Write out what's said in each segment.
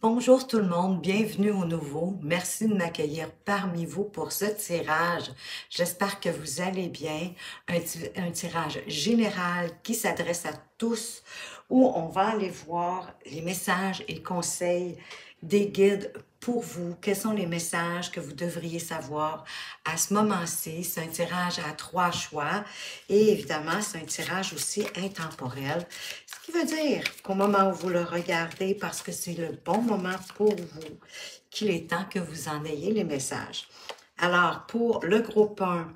Bonjour tout le monde, bienvenue au nouveau. Merci de m'accueillir parmi vous pour ce tirage. J'espère que vous allez bien. Un tirage général qui s'adresse à tous, où on va aller voir les messages et conseils des guides pour vous. Quels sont les messages que vous devriez savoir à ce moment-ci? C'est un tirage à 3 choix et évidemment, c'est un tirage aussi intemporel. Ce qui veut dire qu'au moment où vous le regardez, parce que c'est le bon moment pour vous, qu'il est temps que vous en ayez les messages. Alors, pour le groupe 1,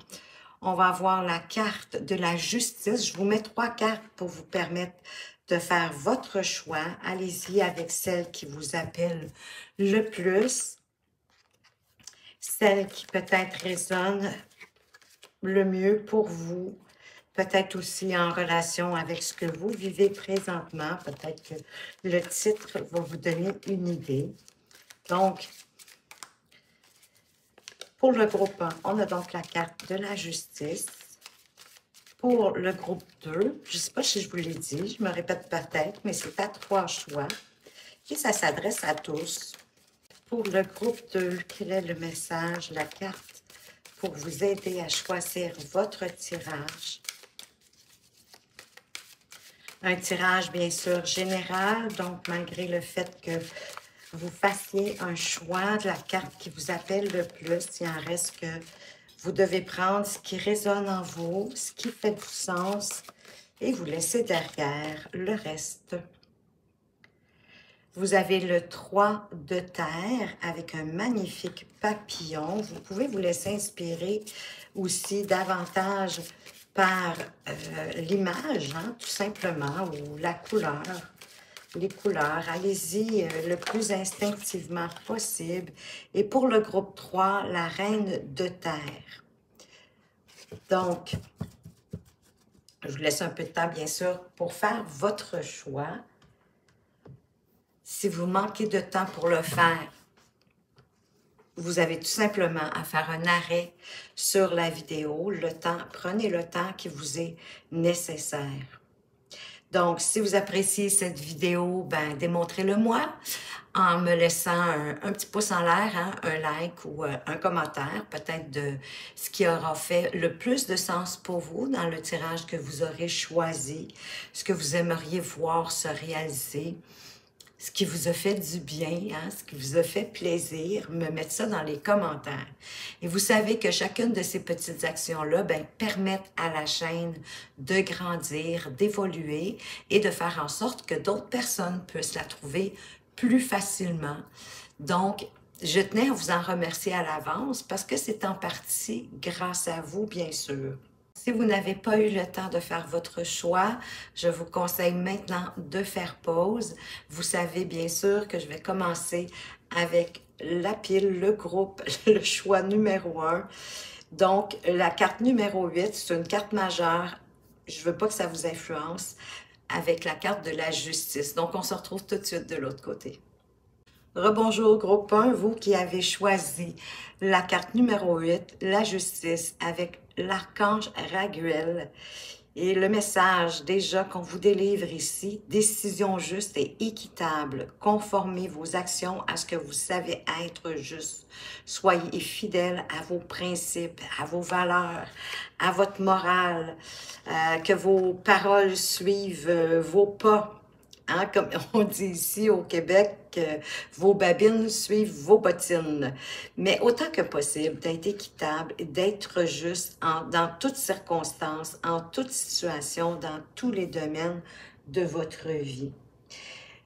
on va avoir la carte de la justice. Je vous mets 3 cartes pour vous permettre de faire votre choix. Allez-y avec celle qui vous appelle le plus, celle qui peut-être résonne le mieux pour vous, peut-être aussi en relation avec ce que vous vivez présentement. Peut-être que le titre va vous donner une idée. Donc, pour le groupe 1, on a donc la carte de la justice. Pour le groupe 2, je ne sais pas si je vous l'ai dit, je me répète peut-être, mais c'est à 3 choix. Et ça s'adresse à tous. Pour le groupe 2, quel est le message, la carte pour vous aider à choisir votre tirage? Un tirage, bien sûr, général, donc malgré le fait que vous fassiez un choix de la carte qui vous appelle le plus, il en reste que vous devez prendre ce qui résonne en vous, ce qui fait du sens, et vous laisser derrière le reste. Vous avez le 3 de terre avec un magnifique papillon. Vous pouvez vous laisser inspirer aussi davantage par l'image, hein, tout simplement, ou la couleur. Les couleurs, allez-y le plus instinctivement possible. Et pour le groupe 3, la reine de terre. Donc, je vous laisse un peu de temps, bien sûr, pour faire votre choix. Si vous manquez de temps pour le faire, vous avez tout simplement à faire un arrêt sur la vidéo. Prenez le temps qui vous est nécessaire. Donc, si vous appréciez cette vidéo, ben, démontrez-le moi en me laissant un petit pouce en l'air, hein, un like ou un commentaire, peut-être de ce qui aura fait le plus de sens pour vous dans le tirage que vous aurez choisi, ce que vous aimeriez voir se réaliser, ce qui vous a fait du bien, hein, ce qui vous a fait plaisir, me mettre ça dans les commentaires. Et vous savez que chacune de ces petites actions-là ben, permettent à la chaîne de grandir, d'évoluer et de faire en sorte que d'autres personnes puissent la trouver plus facilement. Donc, je tenais à vous en remercier à l'avance parce que c'est en partie grâce à vous, bien sûr. Si vous n'avez pas eu le temps de faire votre choix, je vous conseille maintenant de faire pause. Vous savez bien sûr que je vais commencer avec la pile, le groupe, le choix numéro 1. Donc, la carte numéro 8, c'est une carte majeure. Je ne veux pas que ça vous influence avec la carte de la justice. Donc, on se retrouve tout de suite de l'autre côté. Rebonjour groupe 1, vous qui avez choisi la carte numéro 8, la justice, avec l'archange Raguel. Et le message déjà qu'on vous délivre ici, décision juste et équitable, conformez vos actions à ce que vous savez être juste. Soyez fidèles à vos principes, à vos valeurs, à votre morale, que vos paroles suivent vos pas. Hein, comme on dit ici au Québec, vos babines suivent vos bottines. Mais autant que possible, d'être équitable et d'être juste dans toutes circonstances, en toute situation, dans tous les domaines de votre vie.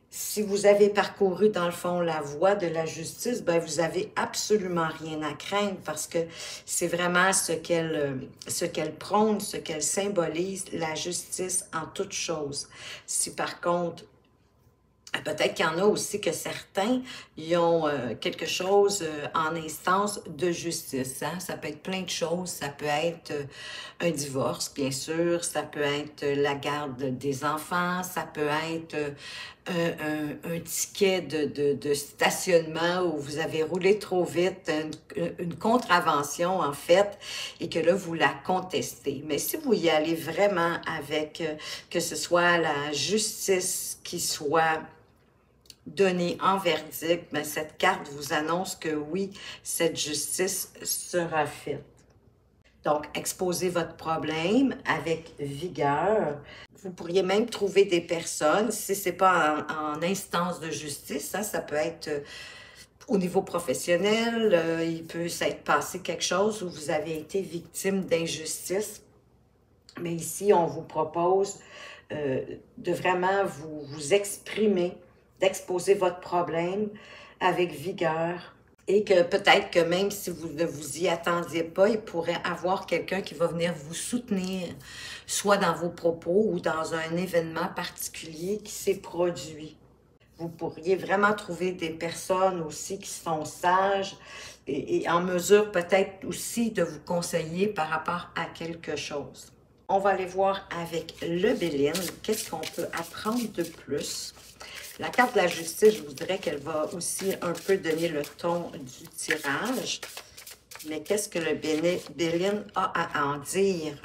Si vous avez parcouru, dans le fond, la voie de la justice, ben vous avez absolument rien à craindre parce que c'est vraiment ce qu'elle prône, ce qu'elle symbolise, la justice en toutes choses. Si par contre, peut-être qu'il y en a aussi que certains y ont quelque chose en instance de justice. Hein? Ça peut être plein de choses. Ça peut être un divorce, bien sûr. Ça peut être la garde des enfants. Ça peut être un ticket de stationnement où vous avez roulé trop vite, une contravention en fait, et que là, vous la contestez. Mais si vous y allez vraiment avec que ce soit la justice qui soit donné en verdict, mais cette carte vous annonce que oui, cette justice sera faite. Donc, exposez votre problème avec vigueur. Vous pourriez même trouver des personnes, si ce n'est pas en instance de justice, hein, ça peut être au niveau professionnel, il peut s'être passé quelque chose où vous avez été victime d'injustice. Mais ici, on vous propose de vraiment vous exprimer, d'exposer votre problème avec vigueur, et que peut-être que même si vous ne vous y attendiez pas, il pourrait avoir quelqu'un qui va venir vous soutenir, soit dans vos propos ou dans un événement particulier qui s'est produit. Vous pourriez vraiment trouver des personnes aussi qui sont sages et en mesure peut-être aussi de vous conseiller par rapport à quelque chose. On va aller voir avec le Béline, qu'est-ce qu'on peut apprendre de plus. La carte de la justice, je vous dirais qu'elle va aussi un peu donner le ton du tirage. Mais qu'est-ce que le Béline a à en dire?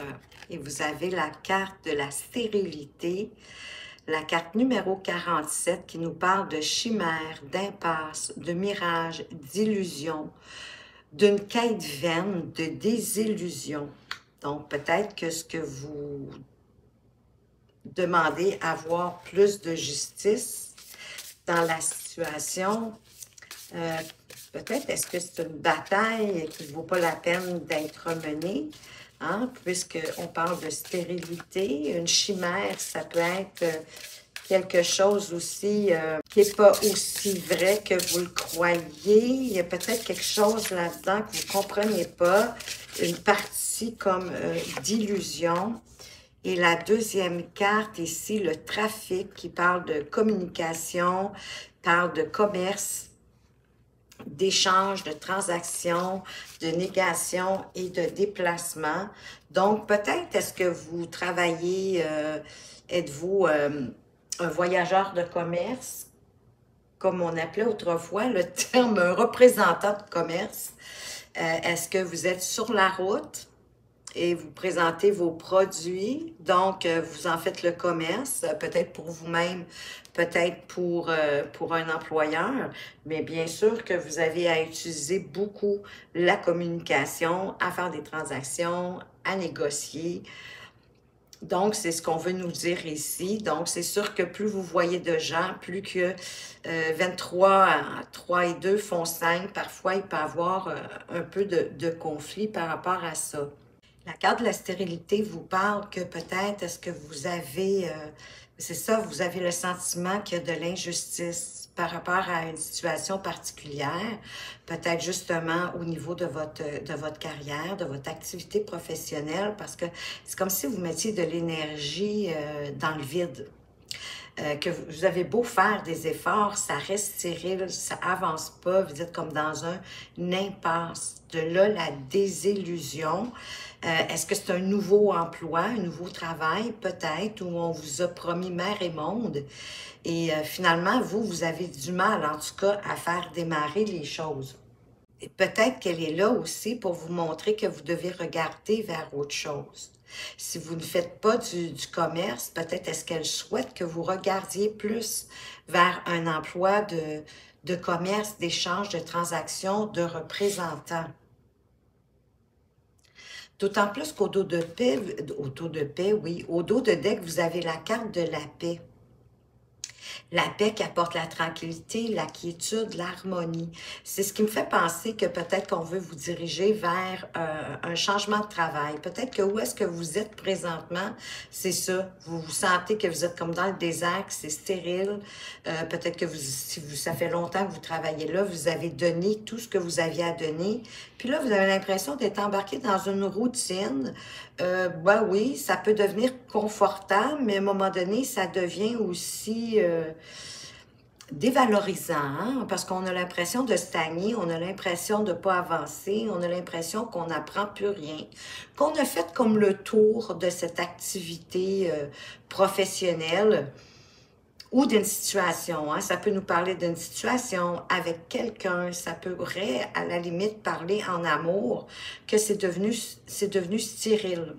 Et vous avez la carte de la stérilité, la carte numéro 47 qui nous parle de chimère, d'impasse, de mirage, d'illusion, d'une quête vaine, de désillusion. Donc peut-être que ce que vous demandez, avoir plus de justice dans la situation, peut-être est-ce que c'est une bataille qui ne vaut pas la peine d'être menée, hein, puisqu'on parle de stérilité. Une chimère, ça peut être quelque chose aussi qui n'est pas aussi vrai que vous le croyez. Il y a peut-être quelque chose là-dedans que vous ne compreniez pas, une partie comme d'illusion. Et la deuxième carte ici, le trafic, qui parle de communication, parle de commerce, d'échange, de transactions, de négation et de déplacement. Donc, peut-être est-ce que vous travaillez, êtes-vous un voyageur de commerce, comme on appelait autrefois le terme représentant de commerce. Est-ce que vous êtes sur la route et vous présentez vos produits, donc vous en faites le commerce, peut-être pour vous-même, peut-être pour un employeur, mais bien sûr que vous avez à utiliser beaucoup la communication, à faire des transactions, à négocier. Donc, c'est ce qu'on veut nous dire ici. Donc, c'est sûr que plus vous voyez de gens, plus que 23, 3 et 2 font 5, parfois il peut y avoir un peu de conflit par rapport à ça. La carte de la stérilité vous parle que peut-être est-ce que vous avez, c'est ça, vous avez le sentiment qu'il y a de l'injustice par rapport à une situation particulière, peut-être justement au niveau de votre carrière, de votre activité professionnelle, parce que c'est comme si vous mettiez de l'énergie dans le vide. Que vous avez beau faire des efforts, ça reste stérile, ça avance pas, vous êtes comme dans une impasse. De là, la désillusion. Est-ce que c'est un nouveau emploi, un nouveau travail, peut-être, où on vous a promis mer et monde, et finalement, vous avez du mal, en tout cas, à faire démarrer les choses. Et peut-être qu'elle est là aussi pour vous montrer que vous devez regarder vers autre chose. Si vous ne faites pas du commerce, peut-être est-ce qu'elle souhaite que vous regardiez plus vers un emploi de commerce, d'échange, de transactions, de représentants. D'autant plus qu'au dos de paix, oui, au dos de deck, vous avez la carte de la paix. La paix qui apporte la tranquillité, la quiétude, l'harmonie. C'est ce qui me fait penser que peut-être qu'on veut vous diriger vers un changement de travail. Peut-être que où est-ce que vous êtes présentement, c'est ça. Vous vous sentez que vous êtes comme dans le désert, que c'est stérile. Peut-être que ça fait longtemps que vous travaillez là, vous avez donné tout ce que vous aviez à donner. Puis là, vous avez l'impression d'être embarqué dans une routine. Ben oui, ça peut devenir confortable, mais à un moment donné, ça devient aussi dévalorisant, hein? Parce qu'on a l'impression de stagner, on a l'impression de ne pas avancer, on a l'impression qu'on n'apprend plus rien, qu'on a fait comme le tour de cette activité professionnelle ou d'une situation, hein? Ça peut nous parler d'une situation avec quelqu'un, ça pourrait à la limite parler en amour, que c'est devenu stérile.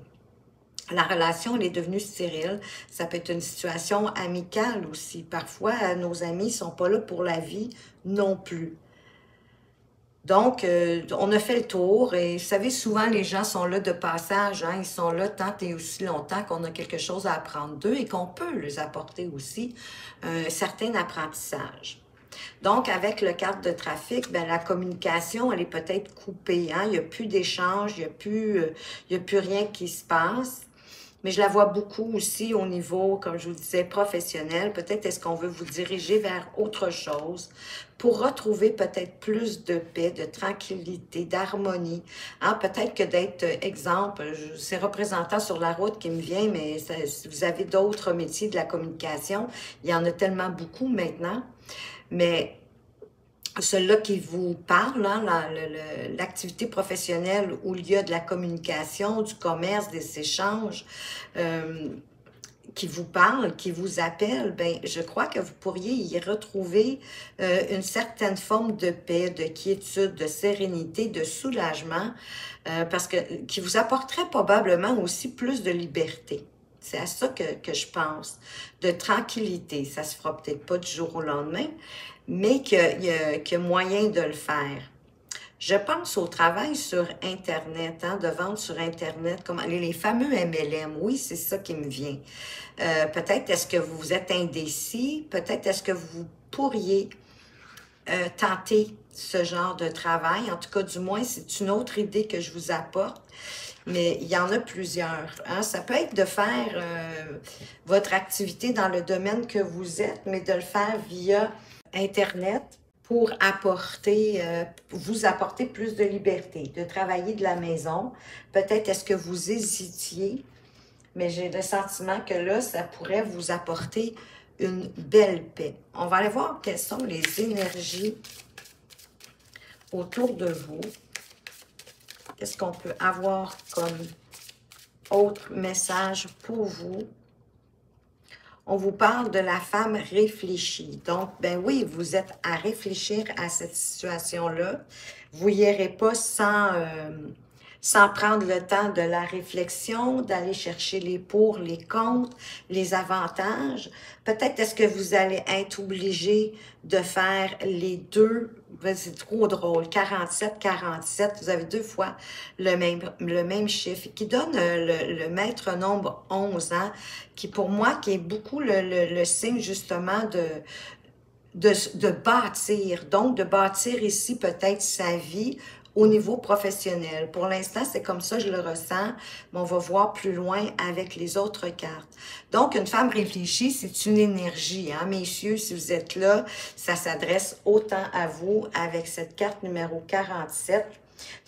La relation, elle est devenue stérile. Ça peut être une situation amicale aussi. Parfois, nos amis ne sont pas là pour la vie non plus. Donc, on a fait le tour et vous savez, souvent les gens sont là de passage, hein, ils sont là tant et aussi longtemps qu'on a quelque chose à apprendre d'eux et qu'on peut leur apporter aussi un certain apprentissage. Donc, avec le cadre de trafic, ben, la communication, elle est peut-être coupée, hein, il n'y a plus d'échange, il y a plus rien qui se passe. Mais je la vois beaucoup aussi au niveau, comme je vous disais, professionnel. Peut-être est-ce qu'on veut vous diriger vers autre chose pour retrouver peut-être plus de paix, de tranquillité, d'harmonie. Hein? Peut-être que d'être, exemple, c'est représentant sur la route qui me vient, mais si vous avez d'autres métiers de la communication, il y en a tellement beaucoup maintenant. Mais celui-là qui vous parle, hein, l'activité professionnelle où il y a de la communication, du commerce, des échanges, qui vous parle, qui vous appelle, ben, je crois que vous pourriez y retrouver une certaine forme de paix, de quiétude, de sérénité, de soulagement, parce que qui vous apporterait probablement aussi plus de liberté. C'est à ça que je pense, de tranquillité. Ça se fera peut-être pas du jour au lendemain, mais qu'il y a moyen de le faire. Je pense au travail sur Internet, hein, de vente sur Internet, comme les fameux MLM. Oui, c'est ça qui me vient. Peut-être est-ce que vous êtes indécis, peut-être est-ce que vous pourriez tenter ce genre de travail. En tout cas, du moins, c'est une autre idée que je vous apporte. Mais il y en a plusieurs. Hein? Ça peut être de faire votre activité dans le domaine que vous êtes, mais de le faire via Internet pour apporter, vous apporter plus de liberté, de travailler de la maison. Peut-être est-ce que vous hésitiez, mais j'ai le sentiment que là, ça pourrait vous apporter une belle paix. On va aller voir quelles sont les énergies autour de vous. Qu'est-ce qu'on peut avoir comme autre message pour vous? On vous parle de la femme réfléchie. Donc, ben oui, vous êtes à réfléchir à cette situation-là. Vous n'irez pas sans prendre le temps de la réflexion, d'aller chercher les pour, les contre, les avantages. Peut-être est-ce que vous allez être obligé de faire les deux. Ben, c'est trop drôle. 47, 47, vous avez deux fois le même chiffre, qui donne le maître nombre 11, hein, qui pour moi, qui est beaucoup le signe justement de bâtir. Donc, de bâtir ici peut-être sa vie au niveau professionnel. Pour l'instant, c'est comme ça, je le ressens, mais on va voir plus loin avec les autres cartes. Donc, une femme réfléchie, c'est une énergie, hein, messieurs, si vous êtes là, ça s'adresse autant à vous avec cette carte numéro 47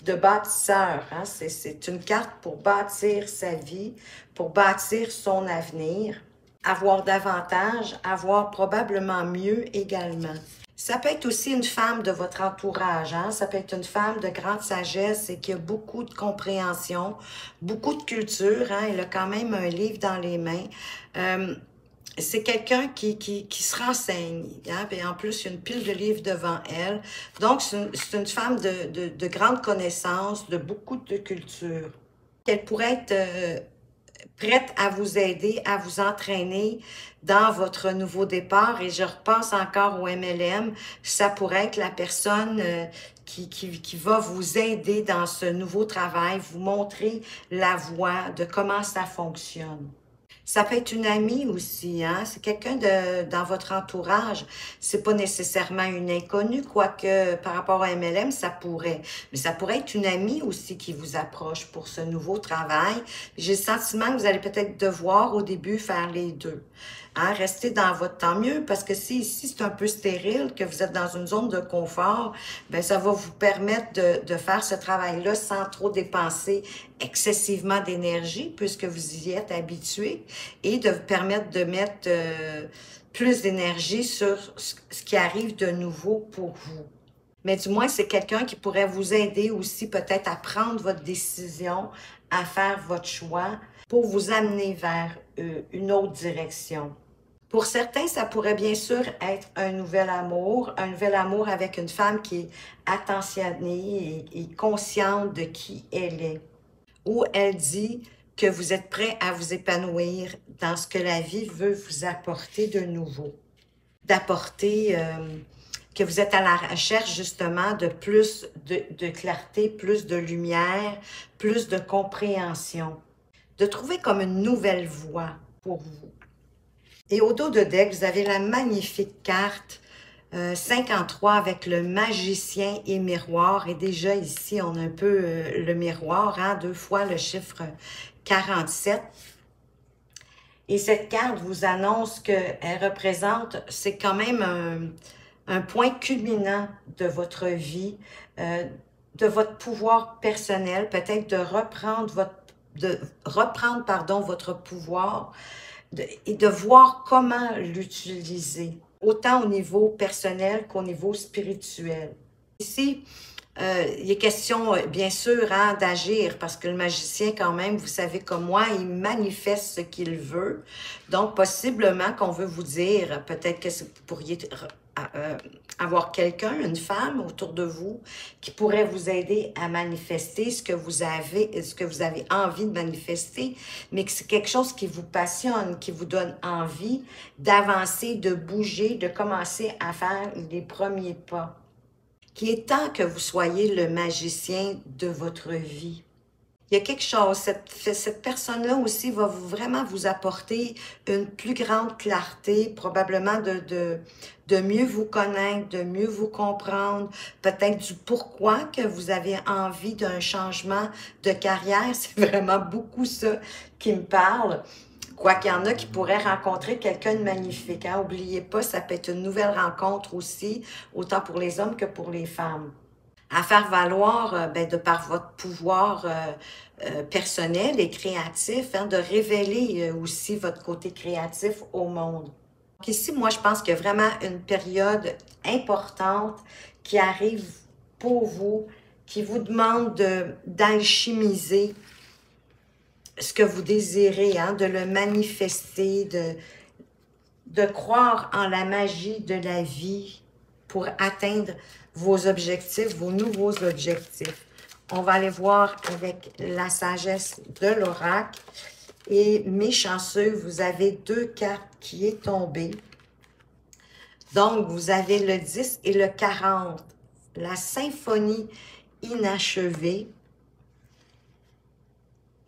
de bâtisseur. Hein, c'est une carte pour bâtir sa vie, pour bâtir son avenir, avoir davantage, avoir probablement mieux également. Ça peut être aussi une femme de votre entourage, hein? Ça peut être une femme de grande sagesse et qui a beaucoup de compréhension, beaucoup de culture, hein? Elle a quand même un livre dans les mains. C'est quelqu'un qui se renseigne, hein? Et en plus, il y a une pile de livres devant elle. Donc, c'est une femme de grande connaissance, de beaucoup de culture. Elle pourrait être prête à vous aider, à vous entraîner dans votre nouveau départ. Et je repense encore au MLM, ça pourrait être la personne qui va vous aider dans ce nouveau travail, vous montrer la voie de comment ça fonctionne. Ça peut être une amie aussi, hein? C'est quelqu'un dans votre entourage. C'est pas nécessairement une inconnue, quoique par rapport à MLM, ça pourrait. Mais ça pourrait être une amie aussi qui vous approche pour ce nouveau travail. J'ai le sentiment que vous allez peut-être devoir au début faire les deux. Hein? Rester dans votre tant mieux, parce que si ici c'est un peu stérile, que vous êtes dans une zone de confort, ben ça va vous permettre de faire ce travail-là sans trop dépenser excessivement d'énergie, puisque vous y êtes habitué, et de vous permettre de mettre plus d'énergie sur ce qui arrive de nouveau pour vous. Mais du moins, c'est quelqu'un qui pourrait vous aider aussi peut-être à prendre votre décision, à faire votre choix pour vous amener vers une autre direction. Pour certains, ça pourrait bien sûr être un nouvel amour avec une femme qui est attentionnée et consciente de qui elle est. Où elle dit que vous êtes prêt à vous épanouir dans ce que la vie veut vous apporter de nouveau. D'apporter, que vous êtes à la recherche justement de plus de clarté, plus de lumière, plus de compréhension. De trouver comme une nouvelle voie pour vous. Et au dos de deck, vous avez la magnifique carte 53 avec le magicien et miroir. Et déjà ici, on a un peu le miroir, hein, 2 fois le chiffre 47. Et cette carte vous annonce qu'elle représente, c'est quand même un point culminant de votre vie, de votre pouvoir personnel, peut-être de reprendre votre pouvoir et de voir comment l'utiliser, autant au niveau personnel qu'au niveau spirituel. Ici, il est question, bien sûr, hein, d'agir, parce que le magicien, quand même, vous savez comme moi, il manifeste ce qu'il veut. Donc, possiblement qu'on veut vous dire, peut-être que vous pourriez avoir quelqu'un, une femme autour de vous, qui pourrait vous aider à manifester ce que vous avez envie de manifester, mais que c'est quelque chose qui vous passionne, qui vous donne envie d'avancer, de bouger, de commencer à faire les premiers pas. Qu'il est temps que vous soyez le magicien de votre vie. Il y a quelque chose, cette personne-là aussi va vraiment vous apporter une plus grande clarté, probablement de mieux vous connaître, de mieux vous comprendre, peut-être du pourquoi que vous avez envie d'un changement de carrière. C'est vraiment beaucoup ça qui me parle. Quoi qu'il y en a qui pourraient rencontrer quelqu'un de magnifique. Hein? N'oubliez pas, ça peut être une nouvelle rencontre aussi, autant pour les hommes que pour les femmes. À faire valoir, de par votre pouvoir personnel et créatif, hein, de révéler aussi votre côté créatif au monde. Donc ici, moi, je pense qu'il y a vraiment une période importante qui arrive pour vous, qui vous demande d'alchimiser ce que vous désirez, hein, de le manifester, de croire en la magie de la vie pour atteindre vos objectifs, vos nouveaux objectifs. On va aller voir avec la sagesse de l'oracle. Et mes chanceux, vous avez 2 cartes qui est tombée. Donc, vous avez le 10 et le 40. La symphonie inachevée.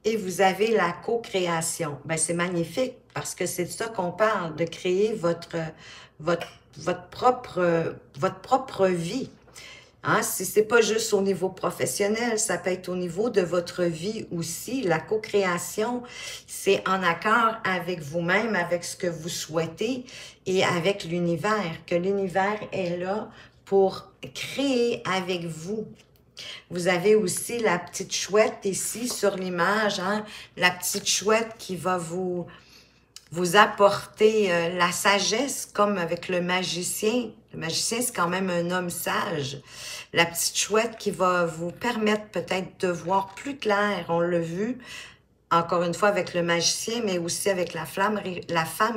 Et vous avez la co-création. Ben, c'est magnifique parce que c'est de ça qu'on parle, de créer votre propre vie. Hein? Si ce n'est pas juste au niveau professionnel, ça peut être au niveau de votre vie aussi. La co-création, c'est en accord avec vous-même, avec ce que vous souhaitez et avec l'univers, que l'univers est là pour créer avec vous. Vous avez aussi la petite chouette ici sur l'image, hein? La petite chouette qui va vous apporter la sagesse, comme avec le magicien. Le magicien, c'est quand même un homme sage. La petite chouette qui va vous permettre peut-être de voir plus clair, on l'a vu, encore une fois avec le magicien, mais aussi avec la femme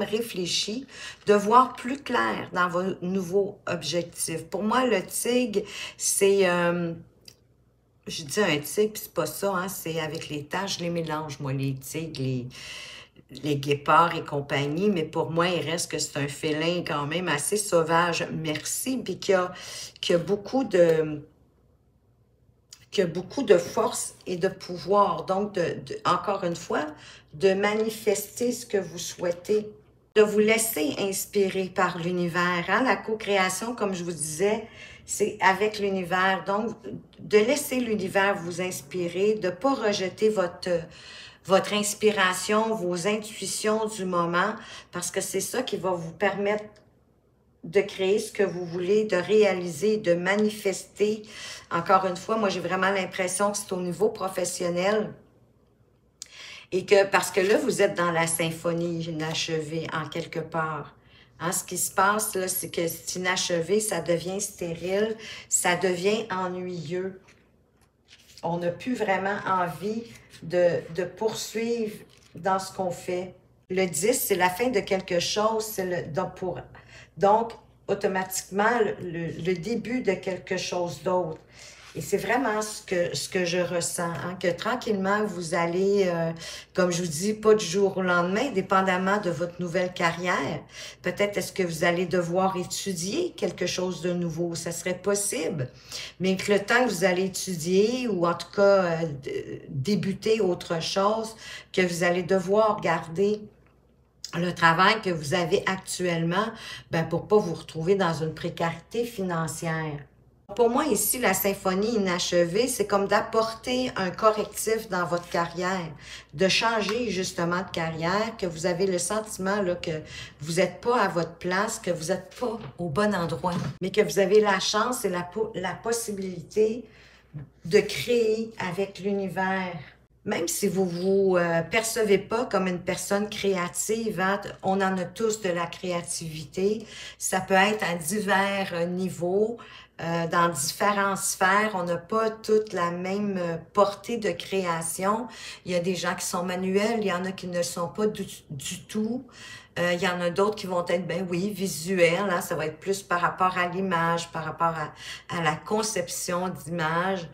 réfléchie, de voir plus clair dans vos nouveaux objectifs. Pour moi, le tigre, c'est... je dis un tigre, puis c'est pas ça, hein, c'est avec les taches, je les mélange, moi, les tigres, les guépards et compagnie, mais pour moi, il reste que c'est un félin quand même assez sauvage, merci, puis qui a beaucoup de force et de pouvoir, donc, encore une fois, de manifester ce que vous souhaitez, de vous laisser inspirer par l'univers, hein? La co-création, comme je vous disais, c'est avec l'univers, donc, de laisser l'univers vous inspirer, de ne pas rejeter votre inspiration, vos intuitions du moment, parce que c'est ça qui va vous permettre de créer ce que vous voulez, de réaliser, de manifester. Encore une fois, moi, j'ai vraiment l'impression que c'est au niveau professionnel et que, parce que là, vous êtes dans la symphonie inachevée, en quelque part. Hein, ce qui se passe, là, c'est que c'est inachevé, ça devient stérile, ça devient ennuyeux. On n'a plus vraiment envie de poursuivre dans ce qu'on fait. Le 10, c'est la fin de quelque chose, donc automatiquement, le début de quelque chose d'autre. Et c'est vraiment ce que je ressens, hein, que tranquillement, vous allez, comme je vous dis, pas du jour au lendemain, dépendamment de votre nouvelle carrière. Peut-être est-ce que vous allez devoir étudier quelque chose de nouveau, ça serait possible. Mais que le temps que vous allez étudier, ou en tout cas débuter autre chose, que vous allez devoir garder le travail que vous avez actuellement, ben pour pas vous retrouver dans une précarité financière. Pour moi, ici, la symphonie inachevée, c'est comme d'apporter un correctif dans votre carrière, de changer justement de carrière, que vous avez le sentiment là, que vous n'êtes pas à votre place, que vous n'êtes pas au bon endroit, mais que vous avez la chance et la possibilité de créer avec l'univers. Même si vous vous percevez pas comme une personne créative, hein, on en a tous de la créativité. Ça peut être à divers niveaux, dans différentes sphères. On n'a pas toute la même portée de création. Il y a des gens qui sont manuels, il y en a qui ne le sont pas du tout. Il y en a d'autres qui vont être, ben oui, visuels, hein, ça va être plus par rapport à l'image, par rapport à la conception d'image.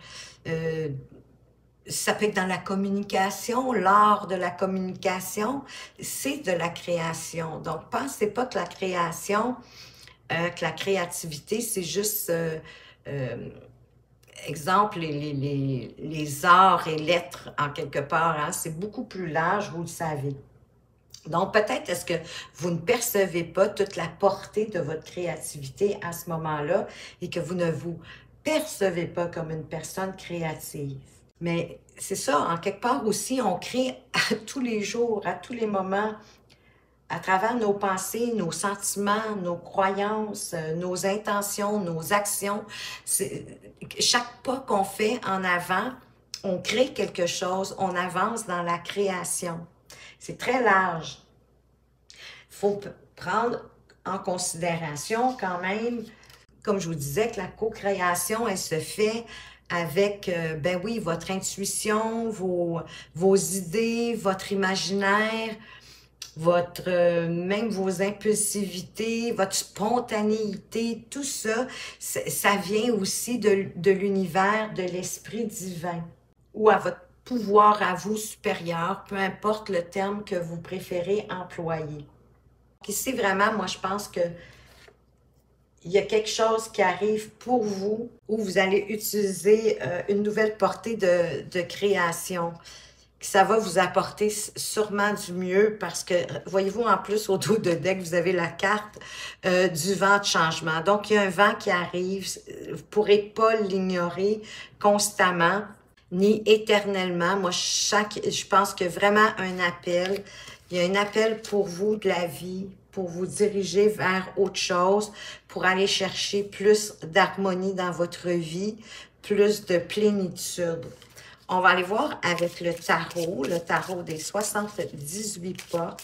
Ça peut être dans la communication, l'art de la communication, c'est de la création. Donc, pensez pas que la création, que la créativité, c'est juste, exemple, les arts et lettres, en quelque part. Hein? C'est beaucoup plus large, vous le savez. Donc, peut-être est-ce que vous ne percevez pas toute la portée de votre créativité à ce moment-là et que vous ne vous percevez pas comme une personne créative. Mais c'est ça, en quelque part aussi, on crée à tous les jours, à tous les moments, à travers nos pensées, nos sentiments, nos croyances, nos intentions, nos actions. Chaque pas qu'on fait en avant, on crée quelque chose, on avance dans la création. C'est très large. Il faut prendre en considération quand même, comme je vous disais, que la co-création, elle se fait avec, ben oui, votre intuition, vos idées, votre imaginaire, même vos impulsivités, votre spontanéité, tout ça, ça vient aussi de l'univers, de l'esprit divin, ou à votre pouvoir à vous supérieur, peu importe le terme que vous préférez employer. Ici, vraiment, moi, je pense que il y a quelque chose qui arrive pour vous où vous allez utiliser une nouvelle portée de création. Ça va vous apporter sûrement du mieux parce que, voyez-vous, en plus, au dos de deck, vous avez la carte du vent de changement. Donc, il y a un vent qui arrive. Vous ne pourrez pas l'ignorer constamment ni éternellement. Moi, je pense qu'il y a vraiment un appel. Il y a un appel pour vous de la vie, pour vous diriger vers autre chose, pour aller chercher plus d'harmonie dans votre vie, plus de plénitude. On va aller voir avec le tarot des 78 pas.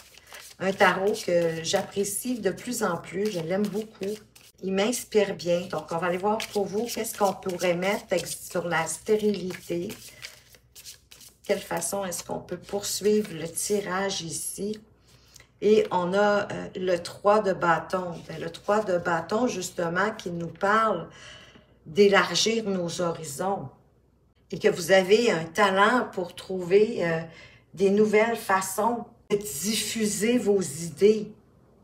Un tarot que j'apprécie de plus en plus, je l'aime beaucoup. Il m'inspire bien. Donc, on va aller voir pour vous qu'est-ce qu'on pourrait mettre sur la stérilité. Quelle façon est-ce qu'on peut poursuivre le tirage ici? Et on a le 3 de bâton. Bien, le 3 de bâton, justement, qui nous parle d'élargir nos horizons. Et que vous avez un talent pour trouver des nouvelles façons de diffuser vos idées.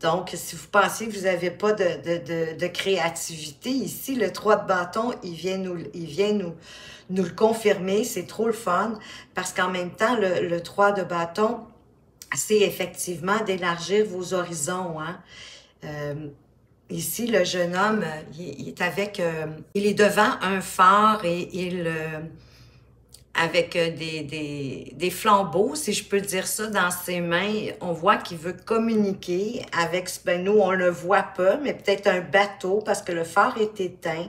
Donc, si vous pensez que vous n'avez pas de créativité, ici, le 3 de bâton, il vient nous le confirmer. C'est trop le fun parce qu'en même temps, le 3 de bâton, c'est effectivement d'élargir vos horizons. Hein? Ici, le jeune homme, il est il est devant un phare et avec des flambeaux, si je peux dire ça, dans ses mains. On voit qu'il veut communiquer avec, ben nous, on le voit pas, mais peut-être un bateau parce que le phare est éteint.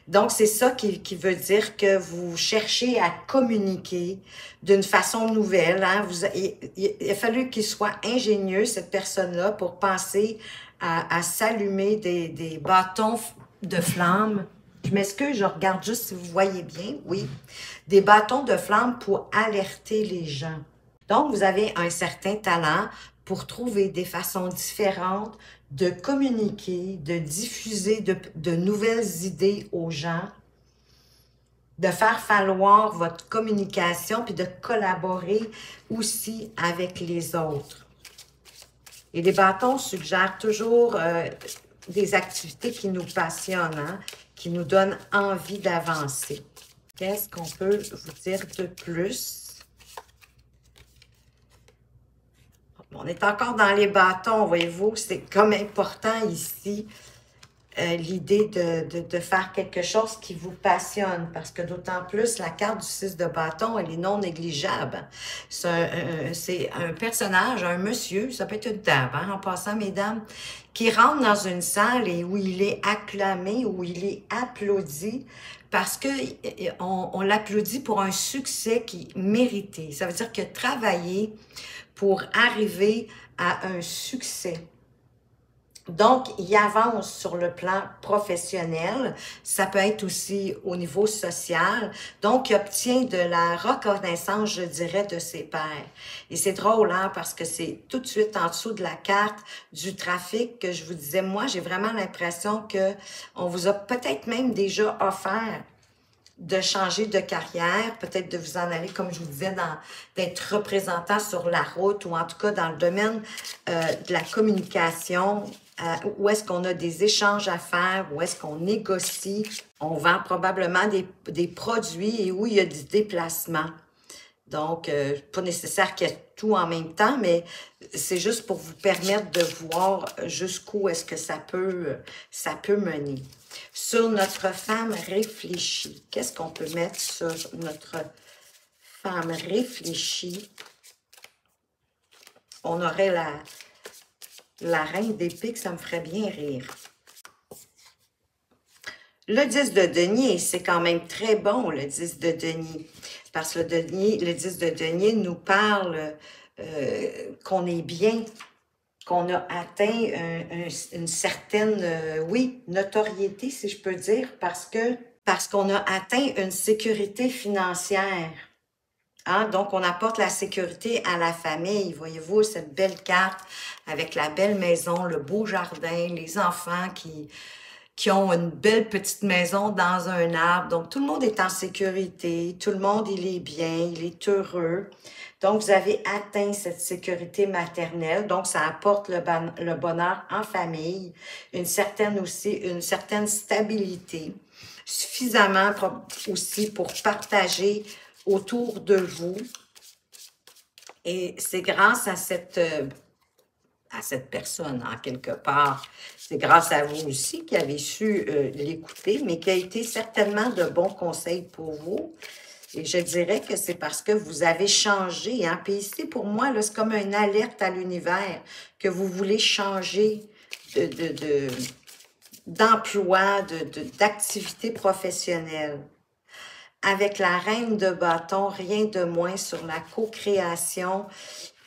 Donc, c'est ça qui veut dire que vous cherchez à communiquer d'une façon nouvelle. Hein? Il a fallu qu'il soit ingénieux, cette personne-là, pour penser à s'allumer des bâtons de flammes. Je m'excuse, je regarde juste si vous voyez bien. Oui, des bâtons de flammes pour alerter les gens. Donc, vous avez un certain talent pour trouver des façons différentes de communiquer, de diffuser de nouvelles idées aux gens. de faire falloir votre communication, puis de collaborer aussi avec les autres. Et les bâtons suggèrent toujours des activités qui nous passionnent, hein, qui nous donnent envie d'avancer. Qu'est-ce qu'on peut vous dire de plus? On est encore dans les bâtons, voyez-vous, c'est comme important ici, l'idée de faire quelque chose qui vous passionne, parce que d'autant plus, la carte du 6 de bâton, elle est non négligeable. C'est un personnage, un monsieur, ça peut être une dame, hein, en passant, mesdames, qui rentre dans une salle et où il est acclamé, où il est applaudi, parce que on l'applaudit pour un succès qui est mérité. Ça veut dire que travailler pour arriver à un succès. Donc, il avance sur le plan professionnel, ça peut être aussi au niveau social. Donc, il obtient de la reconnaissance, je dirais, de ses pairs. Et c'est drôle, hein, parce que c'est tout de suite en dessous de la carte du trafic que je vous disais. Moi, j'ai vraiment l'impression que on vous a peut-être même déjà offert de changer de carrière, peut-être de vous en aller, comme je vous disais, d'être représentant sur la route ou en tout cas dans le domaine de la communication, où est-ce qu'on a des échanges à faire, où est-ce qu'on négocie, on vend probablement des produits et où il y a du déplacement. Donc, pas nécessaire qu'il y ait tout en même temps, mais c'est juste pour vous permettre de voir jusqu'où est-ce que ça peut mener. Sur notre femme réfléchie, qu'est-ce qu'on peut mettre sur notre femme réfléchie? On aurait la reine d'épée, ça me ferait bien rire. Le 10 de denier, c'est quand même très bon, le 10 de denier. Parce que le 10 de denier nous parle qu'on est bien, qu'on a atteint une certaine, oui, notoriété, si je peux dire, parce qu'on a atteint une sécurité financière. Hein? Donc, on apporte la sécurité à la famille. Voyez-vous, cette belle carte avec la belle maison, le beau jardin, les enfants qui ont une belle petite maison dans un arbre. Donc, tout le monde est en sécurité, tout le monde, il est bien, il est heureux. Donc, vous avez atteint cette sécurité maternelle. Donc, ça apporte le bonheur en famille, une certaine stabilité, suffisamment aussi pour partager autour de vous. Et c'est grâce à cette personne, en quelque part. C'est grâce à vous aussi qui avez su l'écouter, mais qui a été certainement de bons conseils pour vous. Et je dirais que c'est parce que vous avez changé. Hein? Puis ici, pour moi, c'est comme une alerte à l'univers que vous voulez changer d'emploi, d'activité professionnelle. Avec la reine de bâton, rien de moins sur la co-création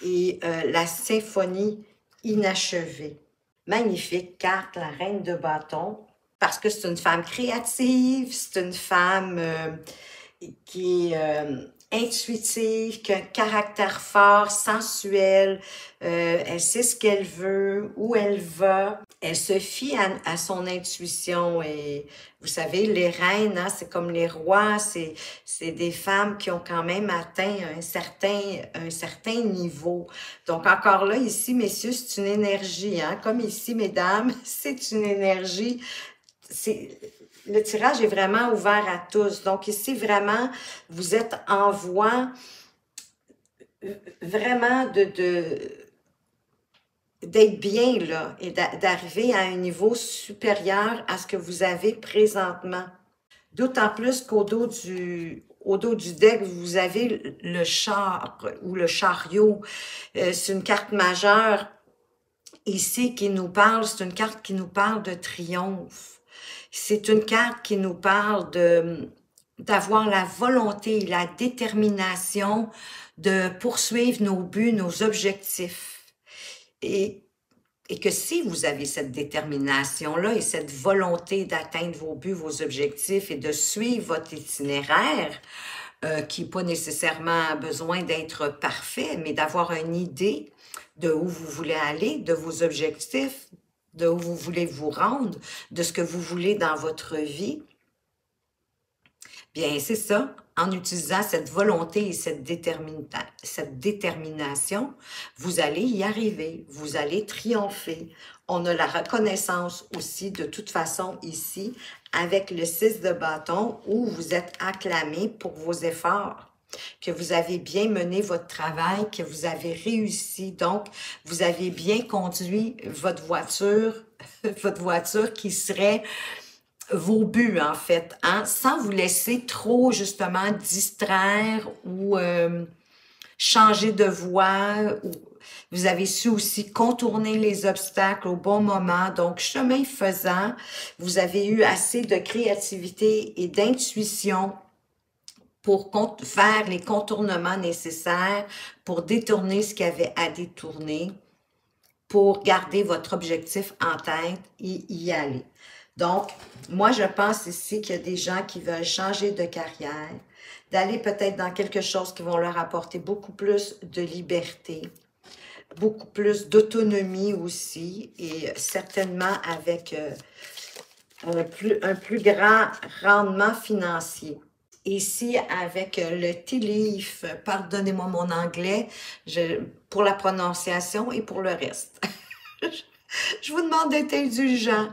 et la symphonie inachevée. Magnifique carte, la reine de bâton, parce que c'est une femme créative, c'est une femme qui est intuitive, qui a un caractère fort, sensuel, elle sait ce qu'elle veut, où elle va, elle se fie à son intuition et vous savez, les reines, hein, c'est comme les rois, c'est des femmes qui ont quand même atteint un certain niveau. Donc encore là, ici, messieurs, c'est une énergie, hein, comme ici, mesdames, c'est une énergie, le tirage est vraiment ouvert à tous. Donc ici, vraiment, vous êtes en voie vraiment d'être bien là et d'arriver à un niveau supérieur à ce que vous avez présentement. D'autant plus qu'au dos du deck, vous avez le char ou le chariot. C'est une carte majeure ici qui nous parle, c'est une carte qui nous parle de triomphe. C'est une carte qui nous parle d'avoir la volonté, la détermination de poursuivre nos buts, nos objectifs. Et que si vous avez cette détermination-là et cette volonté d'atteindre vos buts, vos objectifs et de suivre votre itinéraire, qui n'est pas nécessairement besoin d'être parfait, mais d'avoir une idée de où vous voulez aller, de vos objectifs, de où vous voulez vous rendre, de ce que vous voulez dans votre vie, Bien, c'est ça. En utilisant cette volonté et cette détermination, vous allez y arriver, vous allez triompher. On a la reconnaissance aussi, de toute façon, ici, avec le 6 de bâton, où vous êtes acclamé pour vos efforts, que vous avez bien mené votre travail, que vous avez réussi. Donc, vous avez bien conduit votre voiture qui serait vos buts, en fait, hein, sans vous laisser trop, justement, distraire ou changer de voie. Vous avez su aussi contourner les obstacles au bon moment. Donc, chemin faisant, vous avez eu assez de créativité et d'intuition pour faire les contournements nécessaires, pour détourner ce qu'il y avait à détourner, pour garder votre objectif en tête et y aller. Donc, moi, je pense ici qu'il y a des gens qui veulent changer de carrière, d'aller peut-être dans quelque chose qui va leur apporter beaucoup plus de liberté, beaucoup plus d'autonomie aussi, et certainement avec un plus grand rendement financier. Ici, avec le tea leaf, pardonnez-moi mon anglais, pour la prononciation et pour le reste. Je vous demande d'être indulgent.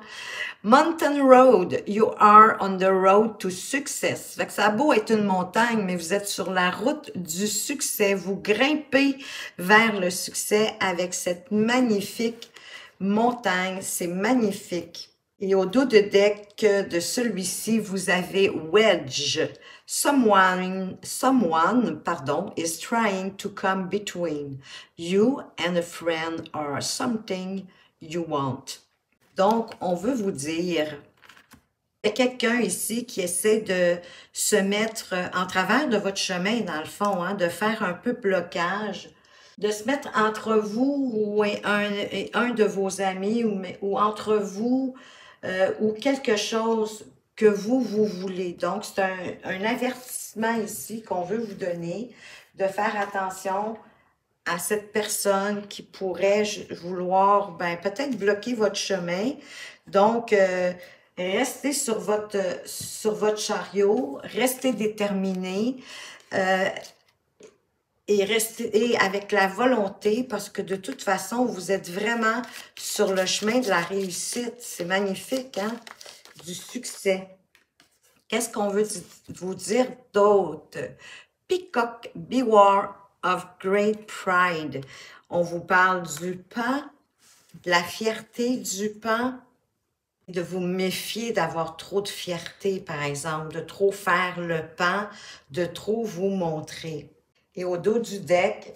Mountain Road, you are on the road to success. Fait que ça a beau être une montagne, mais vous êtes sur la route du succès. Vous grimpez vers le succès avec cette magnifique montagne. C'est magnifique. Et au dos de deck de celui-ci, vous avez Wedge. Someone, is trying to come between you and a friend or something you want. Donc, on veut vous dire, il y a quelqu'un ici qui essaie de se mettre en travers de votre chemin, dans le fond, hein, de faire un peu blocage, de se mettre entre vous et un de vos amis ou entre vous ou quelque chose que vous voulez. Donc, c'est un avertissement ici qu'on veut vous donner, de faire attention à cette personne qui pourrait vouloir peut-être bloquer votre chemin. Donc, restez sur votre chariot, restez déterminé et restez avec la volonté, parce que de toute façon, vous êtes vraiment sur le chemin de la réussite. C'est magnifique, hein? Du succès. Qu'est-ce qu'on veut vous dire d'autre? Peacock, beware of great pride. On vous parle du pain, de la fierté du pain, de vous méfier d'avoir trop de fierté, par exemple, de trop faire le pain, de trop vous montrer. Et au dos du deck,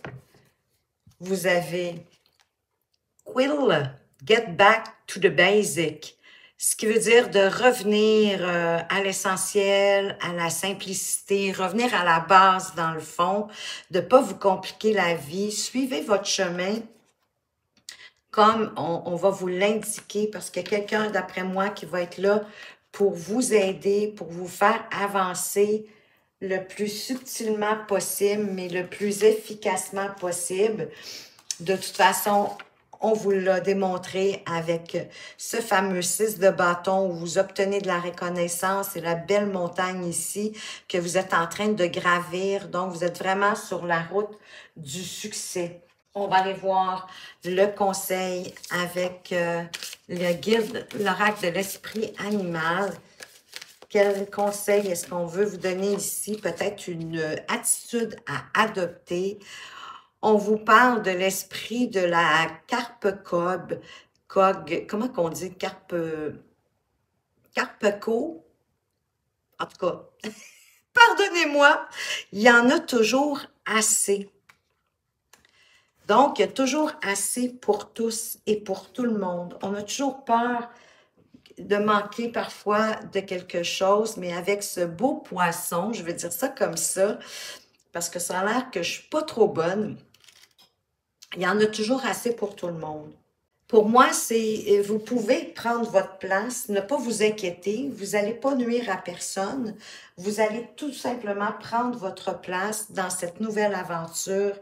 vous avez Quill, get back to the basic. Ce qui veut dire de revenir à l'essentiel, à la simplicité, revenir à la base dans le fond, de ne pas vous compliquer la vie. Suivez votre chemin comme on va vous l'indiquer, parce qu'il y a quelqu'un d'après moi qui va être là pour vous aider, pour vous faire avancer le plus subtilement possible, mais le plus efficacement possible. De toute façon, on vous l'a démontré avec ce fameux 6 de bâton où vous obtenez de la reconnaissance et la belle montagne ici que vous êtes en train de gravir. Donc, vous êtes vraiment sur la route du succès. On va aller voir le conseil avec le guide, l'oracle de l'esprit animal. Quel conseil est-ce qu'on veut vous donner ici? Peut-être une attitude à adopter. On vous parle de l'esprit de la carpe comment qu'on dit? Carpeco? En tout cas, pardonnez-moi, il y en a toujours assez. Donc, il y a toujours assez pour tous et pour tout le monde. On a toujours peur de manquer parfois de quelque chose, mais avec ce beau poisson, je vais dire ça comme ça, parce que ça a l'air que je ne suis pas trop bonne, il y en a toujours assez pour tout le monde. Pour moi, vous pouvez prendre votre place, ne pas vous inquiéter, vous n'allez pas nuire à personne, vous allez tout simplement prendre votre place dans cette nouvelle aventure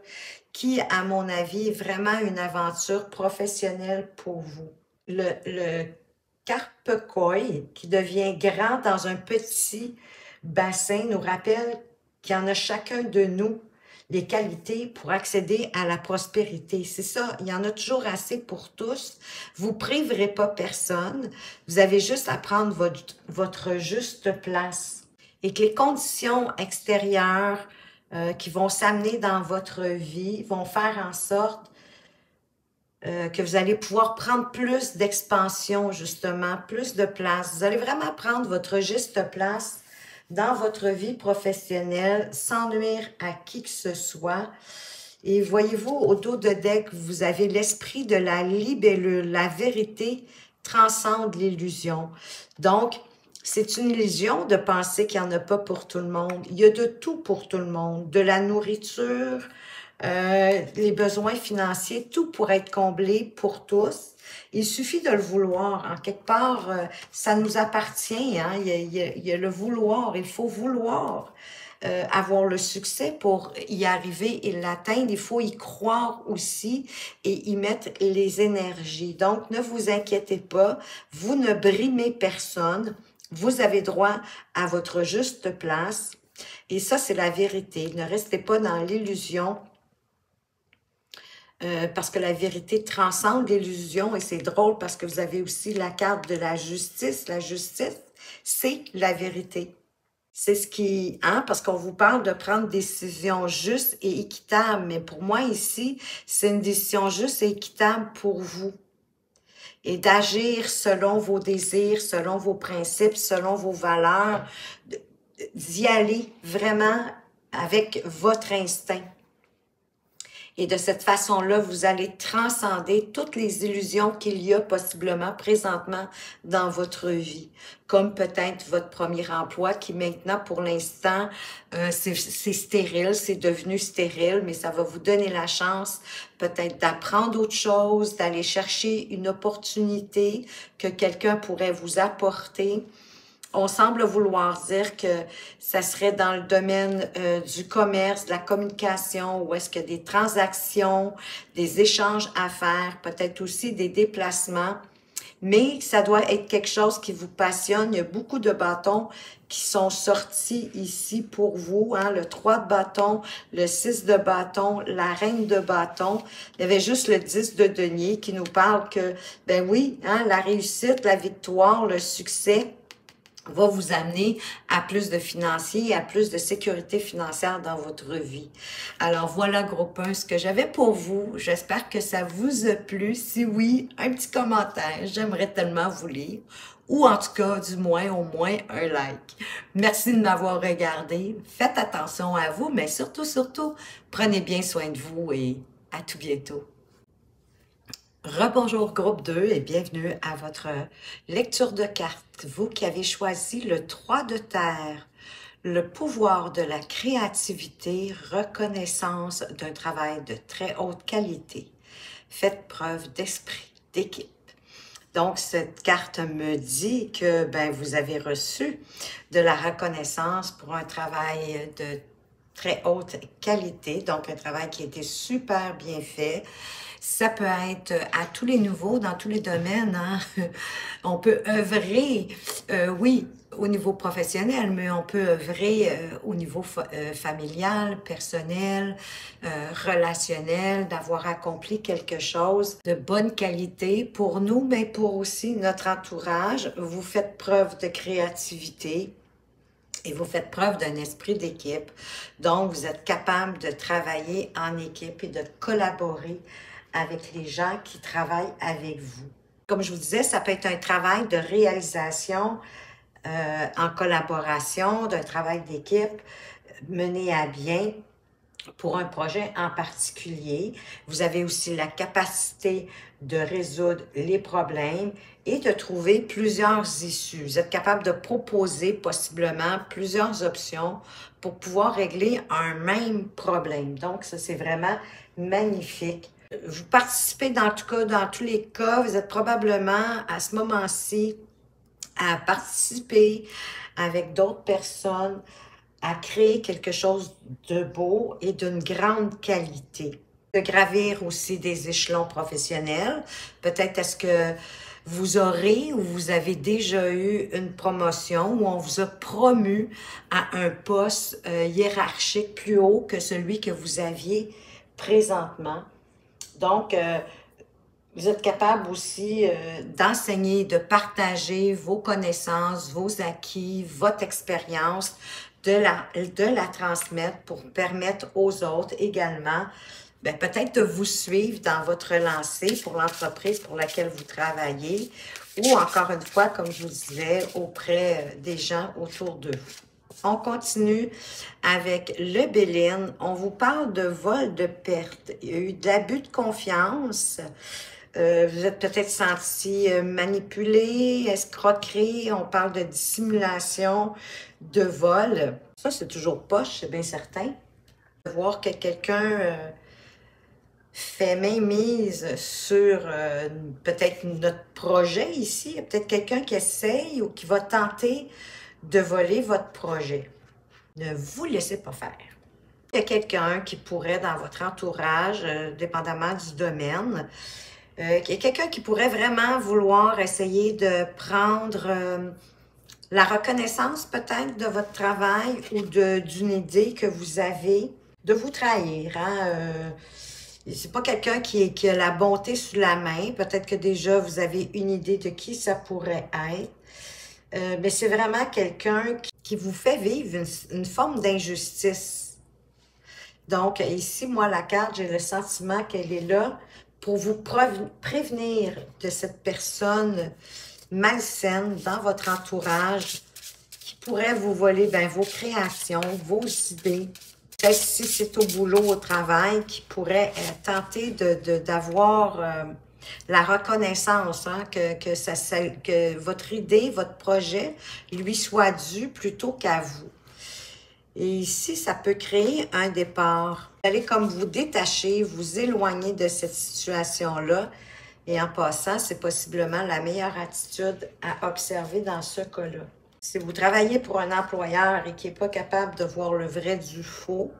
qui, à mon avis, est vraiment une aventure professionnelle pour vous. Le carpe koi qui devient grand dans un petit bassin nous rappelle qu'il y en a chacun de nous les qualités pour accéder à la prospérité. C'est ça, il y en a toujours assez pour tous. Vous ne priverez pas personne. Vous avez juste à prendre votre juste place. Et que les conditions extérieures qui vont s'amener dans votre vie vont faire en sorte que vous allez pouvoir prendre plus d'expansion, justement, plus de place. Vous allez vraiment prendre votre juste place dans votre vie professionnelle sans nuire à qui que ce soit. Et voyez-vous, au dos de deck, vous avez l'esprit de la libellule. La vérité transcende l'illusion. Donc, c'est une illusion de penser qu'il n'y en a pas pour tout le monde. Il y a de tout pour tout le monde. De la nourriture, les besoins financiers, tout pourrait être comblé pour tous. Il suffit de le vouloir. En quelque part, ça nous appartient. Hein? Il y a le vouloir. Il faut vouloir avoir le succès pour y arriver et l'atteindre. Il faut y croire aussi et y mettre les énergies. Donc, ne vous inquiétez pas. Vous ne brimez personne. Vous avez droit à votre juste place. Et ça, c'est la vérité. Ne restez pas dans l'illusion. Parce que la vérité transcende l'illusion et c'est drôle parce que vous avez aussi la carte de la justice. La justice, c'est la vérité. C'est ce qui, hein, parce qu'on vous parle de prendre des décisions justes et équitables, mais pour moi ici, c'est une décision juste et équitable pour vous. Et d'agir selon vos désirs, selon vos principes, selon vos valeurs, d'y aller vraiment avec votre instinct. Et de cette façon-là, vous allez transcender toutes les illusions qu'il y a possiblement présentement dans votre vie. Comme peut-être votre premier emploi qui maintenant, pour l'instant, c'est stérile, c'est devenu stérile, mais ça va vous donner la chance peut-être d'apprendre autre chose, d'aller chercher une opportunité que quelqu'un pourrait vous apporter. On semble vouloir dire que ça serait dans le domaine du commerce, de la communication, où est-ce qu'il y a des transactions, des échanges à faire, peut-être aussi des déplacements. Mais ça doit être quelque chose qui vous passionne. Il y a beaucoup de bâtons qui sont sortis ici pour vous. Hein? Le 3 de bâton, le 6 de bâton, la reine de bâton. Il y avait juste le 10 de denier qui nous parle que, ben oui, hein, la réussite, la victoire, le succès va vous amener à plus de financiers, à plus de sécurité financière dans votre vie. Alors voilà, groupe 1, ce que j'avais pour vous. J'espère que ça vous a plu. Si oui, un petit commentaire, j'aimerais tellement vous lire. Ou en tout cas, du moins, au moins, un like. Merci de m'avoir regardé. Faites attention à vous, mais surtout, prenez bien soin de vous et à tout bientôt. Rebonjour groupe 2 et bienvenue à votre lecture de cartes. Vous qui avez choisi le 3 de terre, le pouvoir de la créativité, reconnaissance d'un travail de très haute qualité. Faites preuve d'esprit d'équipe. Donc, cette carte me dit que ben, vous avez reçu de la reconnaissance pour un travail de très haute qualité, donc un travail qui a été super bien fait. Ça peut être à tous les niveaux, dans tous les domaines. Hein? On peut œuvrer, oui, au niveau professionnel, mais on peut œuvrer au niveau familial, personnel, relationnel, d'avoir accompli quelque chose de bonne qualité pour nous, mais pour aussi notre entourage. Vous faites preuve de créativité. Et vous faites preuve d'un esprit d'équipe. Donc, vous êtes capable de travailler en équipe et de collaborer avec les gens qui travaillent avec vous. Comme je vous disais, ça peut être un travail de réalisation en collaboration, d'un travail d'équipe mené à bien pour un projet en particulier. Vous avez aussi la capacité de résoudre les problèmes et de trouver plusieurs issues. Vous êtes capable de proposer possiblement plusieurs options pour pouvoir régler un même problème. Donc, ça, c'est vraiment magnifique. Vous participez dans tous les cas, vous êtes probablement à ce moment-ci à participer avec d'autres personnes à créer quelque chose de beau et d'une grande qualité. De gravir aussi des échelons professionnels. Peut-être est-ce que vous aurez ou vous avez déjà eu une promotion où on vous a promu à un poste hiérarchique plus haut que celui que vous aviez présentement. Donc, vous êtes capable aussi d'enseigner, de partager vos connaissances, vos acquis, votre expérience, de la transmettre pour permettre aux autres également peut-être de vous suivre dans votre lancée pour l'entreprise pour laquelle vous travaillez ou encore une fois, comme je vous disais, auprès des gens autour d'eux. On continue avec le Béline. On vous parle de vol, de perte. Il y a eu de l'abus de confiance. Vous êtes peut-être senti manipulé, escroquerie. On parle de dissimulation, de vol. Ça, c'est toujours poche, c'est bien certain. Voir que quelqu'un fait mainmise sur peut-être notre projet ici. Il y a peut-être quelqu'un qui essaye ou qui va tenter de voler votre projet. Ne vous laissez pas faire. Il y a quelqu'un qui pourrait, dans votre entourage, dépendamment du domaine, il y a quelqu'un qui pourrait vraiment vouloir essayer de prendre la reconnaissance peut-être de votre travail ou d'une idée que vous avez, de vous trahir. C'est pas quelqu'un qui a la bonté sous la main. Peut-être que déjà vous avez une idée de qui ça pourrait être. Mais c'est vraiment quelqu'un qui vous fait vivre une forme d'injustice. Donc, ici, moi, la carte, j'ai le sentiment qu'elle est là pour vous prévenir de cette personne malsaine dans votre entourage qui pourrait vous voler vos créations, vos idées. Peut-être si c'est au boulot, au travail, qui pourrait tenter d'avoir la reconnaissance, que votre idée, votre projet lui soit dû plutôt qu'à vous. Et ici, ça peut créer un départ. Vous allez comme vous détacher, vous éloigner de cette situation-là. Et en passant, c'est possiblement la meilleure attitude à observer dans ce cas-là. Si vous travaillez pour un employeur et qui n'est pas capable de voir le vrai du faux,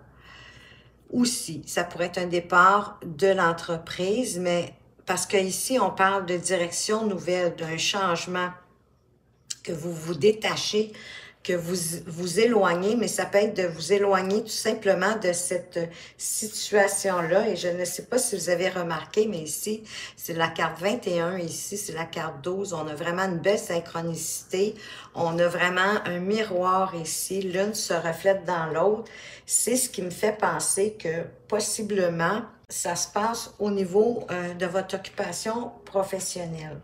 aussi, ça pourrait être un départ de l'entreprise, mais parce qu'ici, on parle de direction nouvelle, d'un changement, que vous vous détachez, que vous vous éloignez, mais ça peut être de vous éloigner tout simplement de cette situation-là. Et je ne sais pas si vous avez remarqué, mais ici, c'est la carte 21, ici, c'est la carte 12. On a vraiment une belle synchronicité. On a vraiment un miroir ici. L'une se reflète dans l'autre. C'est ce qui me fait penser que possiblement, ça se passe au niveau de votre occupation professionnelle.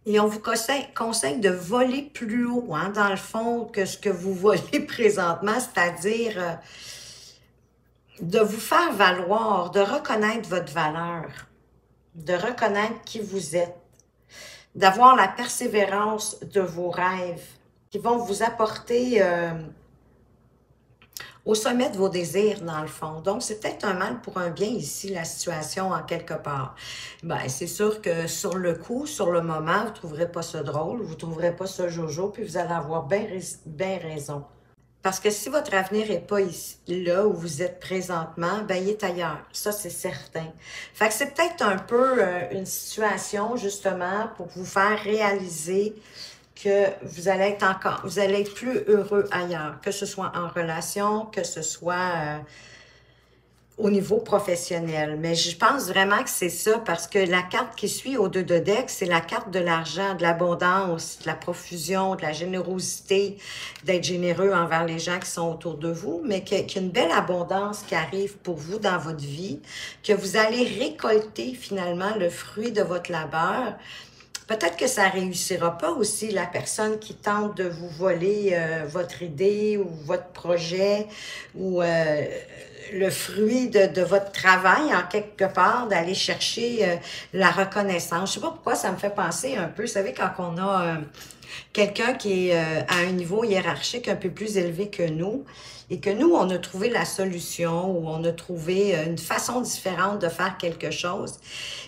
Et on vous conseille de voler plus haut, dans le fond, que ce que vous volez présentement, c'est-à-dire de vous faire valoir, de reconnaître votre valeur, de reconnaître qui vous êtes, d'avoir la persévérance de vos rêves qui vont vous apporter au sommet de vos désirs, dans le fond. Donc, c'est peut-être un mal pour un bien ici, la situation, en quelque part. C'est sûr que sur le coup, sur le moment, vous ne trouverez pas ça drôle, vous ne trouverez pas ça jojo, puis vous allez avoir bien raison. Parce que si votre avenir n'est pas ici, là où vous êtes présentement, il est ailleurs. Ça, c'est certain. Fait que c'est peut-être un peu une situation, justement, pour vous faire réaliser que vous allez être plus heureux ailleurs, que ce soit en relation, que ce soit au niveau professionnel. Mais je pense vraiment que c'est ça, parce que la carte qui suit au 2 de deck, c'est la carte de l'argent, de l'abondance, de la profusion, de la générosité, d'être généreux envers les gens qui sont autour de vous, mais qu'il y a une belle abondance qui arrive pour vous dans votre vie, que vous allez récolter finalement le fruit de votre labeur. Peut-être que ça ne réussira pas aussi, la personne qui tente de vous voler votre idée ou votre projet ou le fruit de votre travail en quelque part, d'aller chercher la reconnaissance. Je ne sais pas pourquoi ça me fait penser un peu, vous savez, quand on a quelqu'un qui est à un niveau hiérarchique un peu plus élevé que nous, et que nous, on a trouvé la solution ou on a trouvé une façon différente de faire quelque chose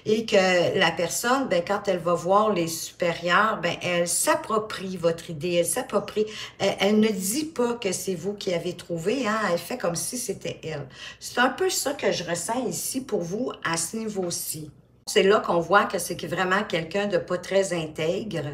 et que la personne, quand elle va voir les supérieurs, elle s'approprie votre idée, elle s'approprie, elle ne dit pas que c'est vous qui avez trouvé, elle fait comme si c'était elle. C'est un peu ça que je ressens ici pour vous à ce niveau-ci. C'est là qu'on voit que c'est vraiment quelqu'un de pas très intègre.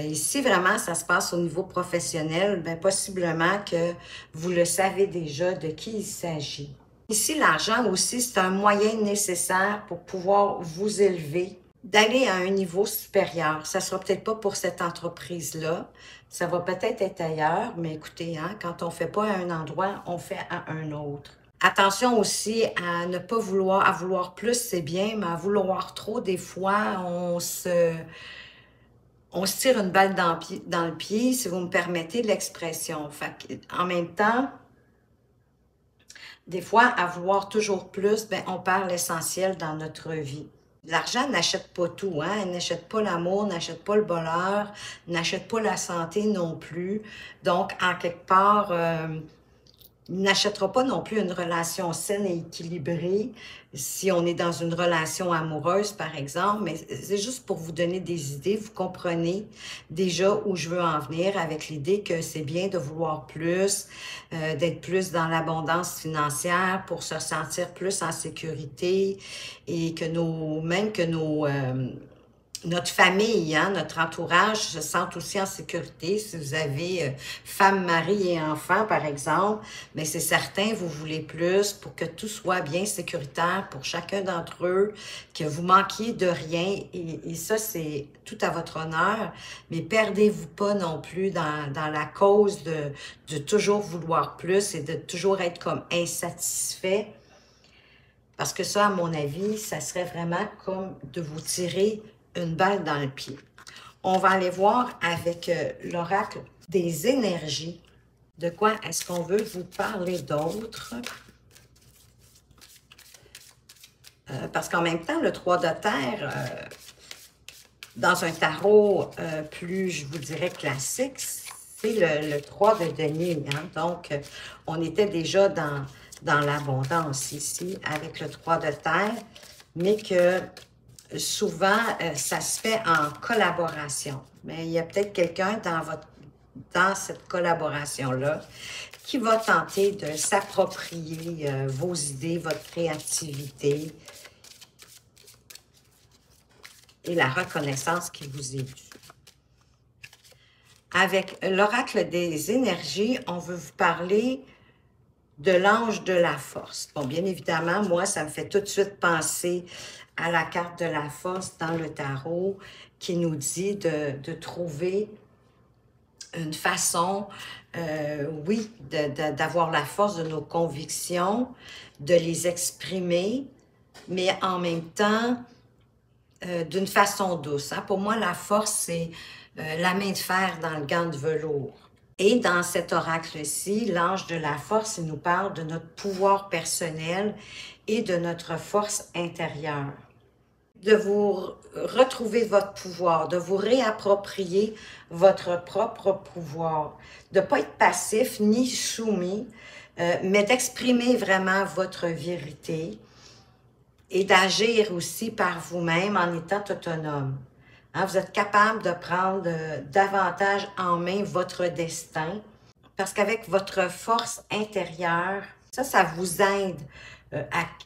Ici, vraiment, ça se passe au niveau professionnel, bien, possiblement que vous le savez déjà de qui il s'agit. Ici, l'argent aussi, c'est un moyen nécessaire pour pouvoir vous élever, d'aller à un niveau supérieur. Ça ne sera peut-être pas pour cette entreprise-là, ça va peut-être être ailleurs, mais écoutez, hein, quand on ne fait pas à un endroit, on fait à un autre. Attention aussi à ne pas vouloir, à vouloir plus, c'est bien, mais à vouloir trop, des fois, on se tire une balle dans le pied, si vous me permettez l'expression. En même temps, des fois, à vouloir toujours plus, ben, on perd l'essentiel dans notre vie. L'argent n'achète pas tout, hein? Elle n'achète pas l'amour, n'achète pas le bonheur, n'achète pas la santé non plus. Donc, en quelque part, il n'achètera pas non plus une relation saine et équilibrée si on est dans une relation amoureuse, par exemple, mais c'est juste pour vous donner des idées. Vous comprenez déjà où je veux en venir avec l'idée que c'est bien de vouloir plus, d'être plus dans l'abondance financière pour se sentir plus en sécurité et que notre famille, hein, notre entourage se sente aussi en sécurité. Si vous avez femme, mari et enfants, par exemple, mais c'est certain, vous voulez plus pour que tout soit bien sécuritaire pour chacun d'entre eux, que vous manquiez de rien. Et ça, c'est tout à votre honneur. Mais perdez-vous pas non plus dans la cause de toujours vouloir plus et de toujours être comme insatisfait. Parce que ça, à mon avis, ça serait vraiment comme de vous tirer une balle dans le pied. On va aller voir avec l'oracle des énergies. De quoi est-ce qu'on veut vous parler d'autre? Parce qu'en même temps, le 3 de terre, dans un tarot plus, je vous dirais, classique, c'est le 3 de denier. Hein? Donc, on était déjà dans l'abondance ici avec le 3 de terre, mais que souvent, ça se fait en collaboration. Mais il y a peut-être quelqu'un dans cette collaboration-là qui va tenter de s'approprier vos idées, votre créativité et la reconnaissance qui vous est due. Avec l'oracle des énergies, on veut vous parler de l'ange de la force. Bon, bien évidemment, moi, ça me fait tout de suite penser à la carte de la force dans le tarot qui nous dit de trouver une façon, oui, d'avoir la force de nos convictions, de les exprimer, mais en même temps, d'une façon douce. Hein. Pour moi, la force, c'est la main de fer dans le gant de velours. Et dans cet oracle-ci, l'ange de la force, il nous parle de notre pouvoir personnel et de notre force intérieure. De vous retrouver votre pouvoir, de vous réapproprier votre propre pouvoir, de ne pas être passif ni soumis, mais d'exprimer vraiment votre vérité et d'agir aussi par vous-même en étant autonome. Hein, vous êtes capable de prendre davantage en main votre destin parce qu'avec votre force intérieure, ça vous aide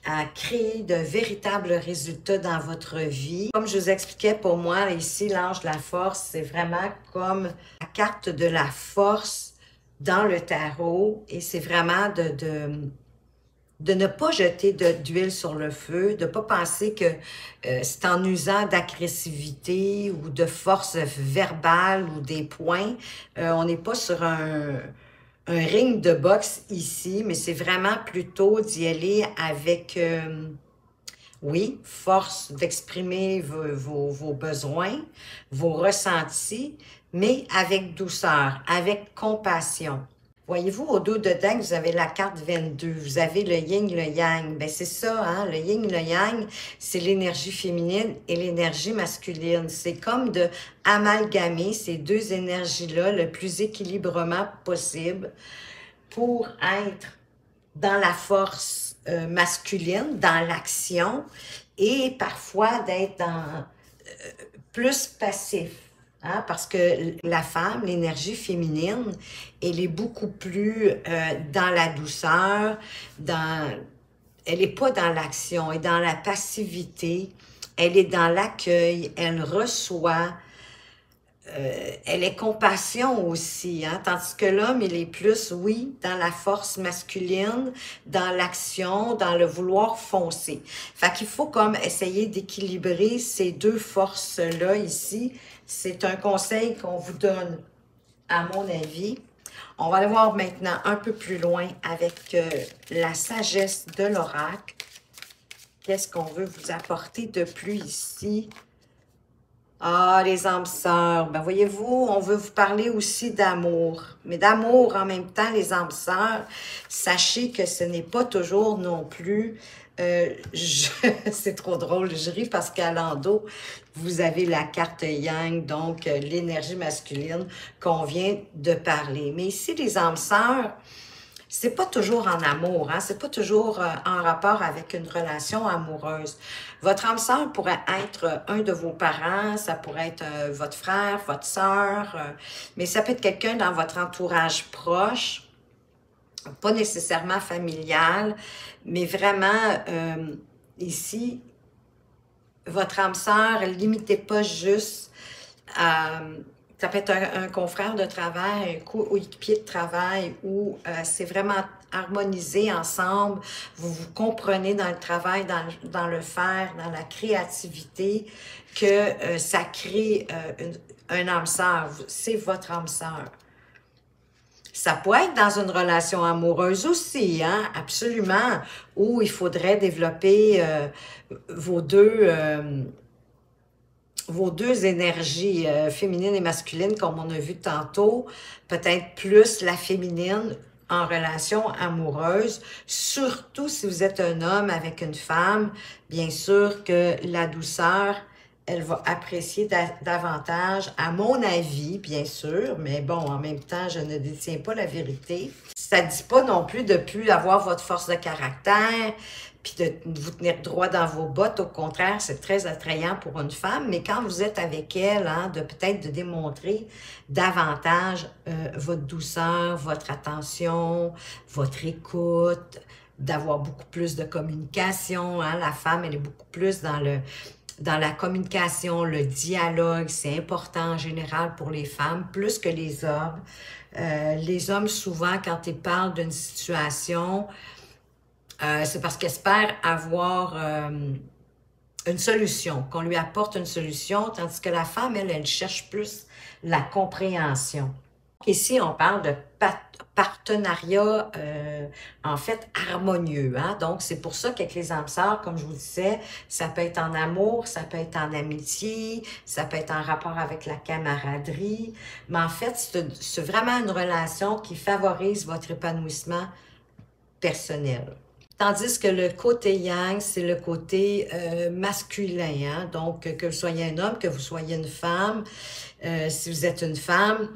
à créer de véritables résultats dans votre vie. Comme je vous expliquais, pour moi, ici, l'ange de la force, c'est vraiment comme la carte de la force dans le tarot et c'est vraiment de ne pas jeter d'huile sur le feu, de ne pas penser que c'est en usant d'agressivité ou de force verbale ou des points. On n'est pas sur un ring de boxe ici, mais c'est vraiment plutôt d'y aller avec, oui, force d'exprimer vos besoins, vos ressentis, mais avec douceur, avec compassion. Voyez-vous, au dos dedans, vous avez la carte 22. Vous avez le yin, le yang. Ben c'est ça, hein? Le yin, le yang, c'est l'énergie féminine et l'énergie masculine. C'est comme de amalgamer ces deux énergies-là le plus équilibrement possible pour être dans la force masculine, dans l'action et parfois d'être dans plus passif. Hein, parce que la femme, l'énergie féminine, elle est beaucoup plus dans la douceur, elle n'est pas dans l'action, elle est dans la passivité, elle est dans l'accueil, elle reçoit, elle est compassion aussi, hein? Tandis que l'homme, il est plus, oui, dans la force masculine, dans l'action, dans le vouloir foncer. Fait qu'il faut comme essayer d'équilibrer ces deux forces-là ici. C'est un conseil qu'on vous donne, à mon avis. On va aller voir maintenant un peu plus loin avec la sagesse de l'oracle. Qu'est-ce qu'on veut vous apporter de plus ici? Ah, les âmes sœurs, ben voyez-vous, on veut vous parler aussi d'amour. Mais d'amour en même temps, les âmes sœurs, sachez que ce n'est pas toujours non plus... c'est trop drôle, je ris parce qu'à l'endos, vous avez la carte Yang, donc l'énergie masculine qu'on vient de parler. Mais ici, les âmes sœurs, c'est pas toujours en amour, hein? C'est pas toujours en rapport avec une relation amoureuse. Votre âme sœur pourrait être un de vos parents, ça pourrait être votre frère, votre sœur, mais ça peut être quelqu'un dans votre entourage proche, pas nécessairement familial, mais vraiment ici, votre âme sœur, limitez pas juste à... Ça peut être un confrère de travail, un coéquipier de travail où c'est vraiment harmonisé ensemble. Vous vous comprenez dans le travail, dans le faire, dans la créativité, que ça crée un âme sœur. C'est votre âme sœur. Ça peut être dans une relation amoureuse aussi, hein, absolument, où il faudrait développer vos deux énergies féminines et masculines, comme on a vu tantôt, peut-être plus la féminine en relation amoureuse, surtout si vous êtes un homme avec une femme, bien sûr que la douceur, elle va apprécier davantage, à mon avis, bien sûr, mais bon, en même temps, je ne détiens pas la vérité. Ça ne dit pas non plus de plus avoir votre force de caractère, puis de vous tenir droit dans vos bottes. Au contraire, c'est très attrayant pour une femme, mais quand vous êtes avec elle, hein, de peut-être de démontrer davantage votre douceur, votre attention, votre écoute, d'avoir beaucoup plus de communication, hein. La femme, elle est beaucoup plus dans la communication, le dialogue, c'est important en général pour les femmes, plus que les hommes. Les hommes, souvent, quand ils parlent d'une situation, c'est parce qu'ils espèrent avoir une solution, qu'on lui apporte une solution, tandis que la femme, elle cherche plus la compréhension. Ici, on parle de partenariat, en fait, harmonieux. Hein? Donc, c'est pour ça qu'avec les âmes sœurs, comme je vous disais, ça peut être en amour, ça peut être en amitié, ça peut être en rapport avec la camaraderie. Mais en fait, c'est vraiment une relation qui favorise votre épanouissement personnel. Tandis que le côté yang, c'est le côté masculin. Hein? Donc, que vous soyez un homme, que vous soyez une femme, si vous êtes une femme,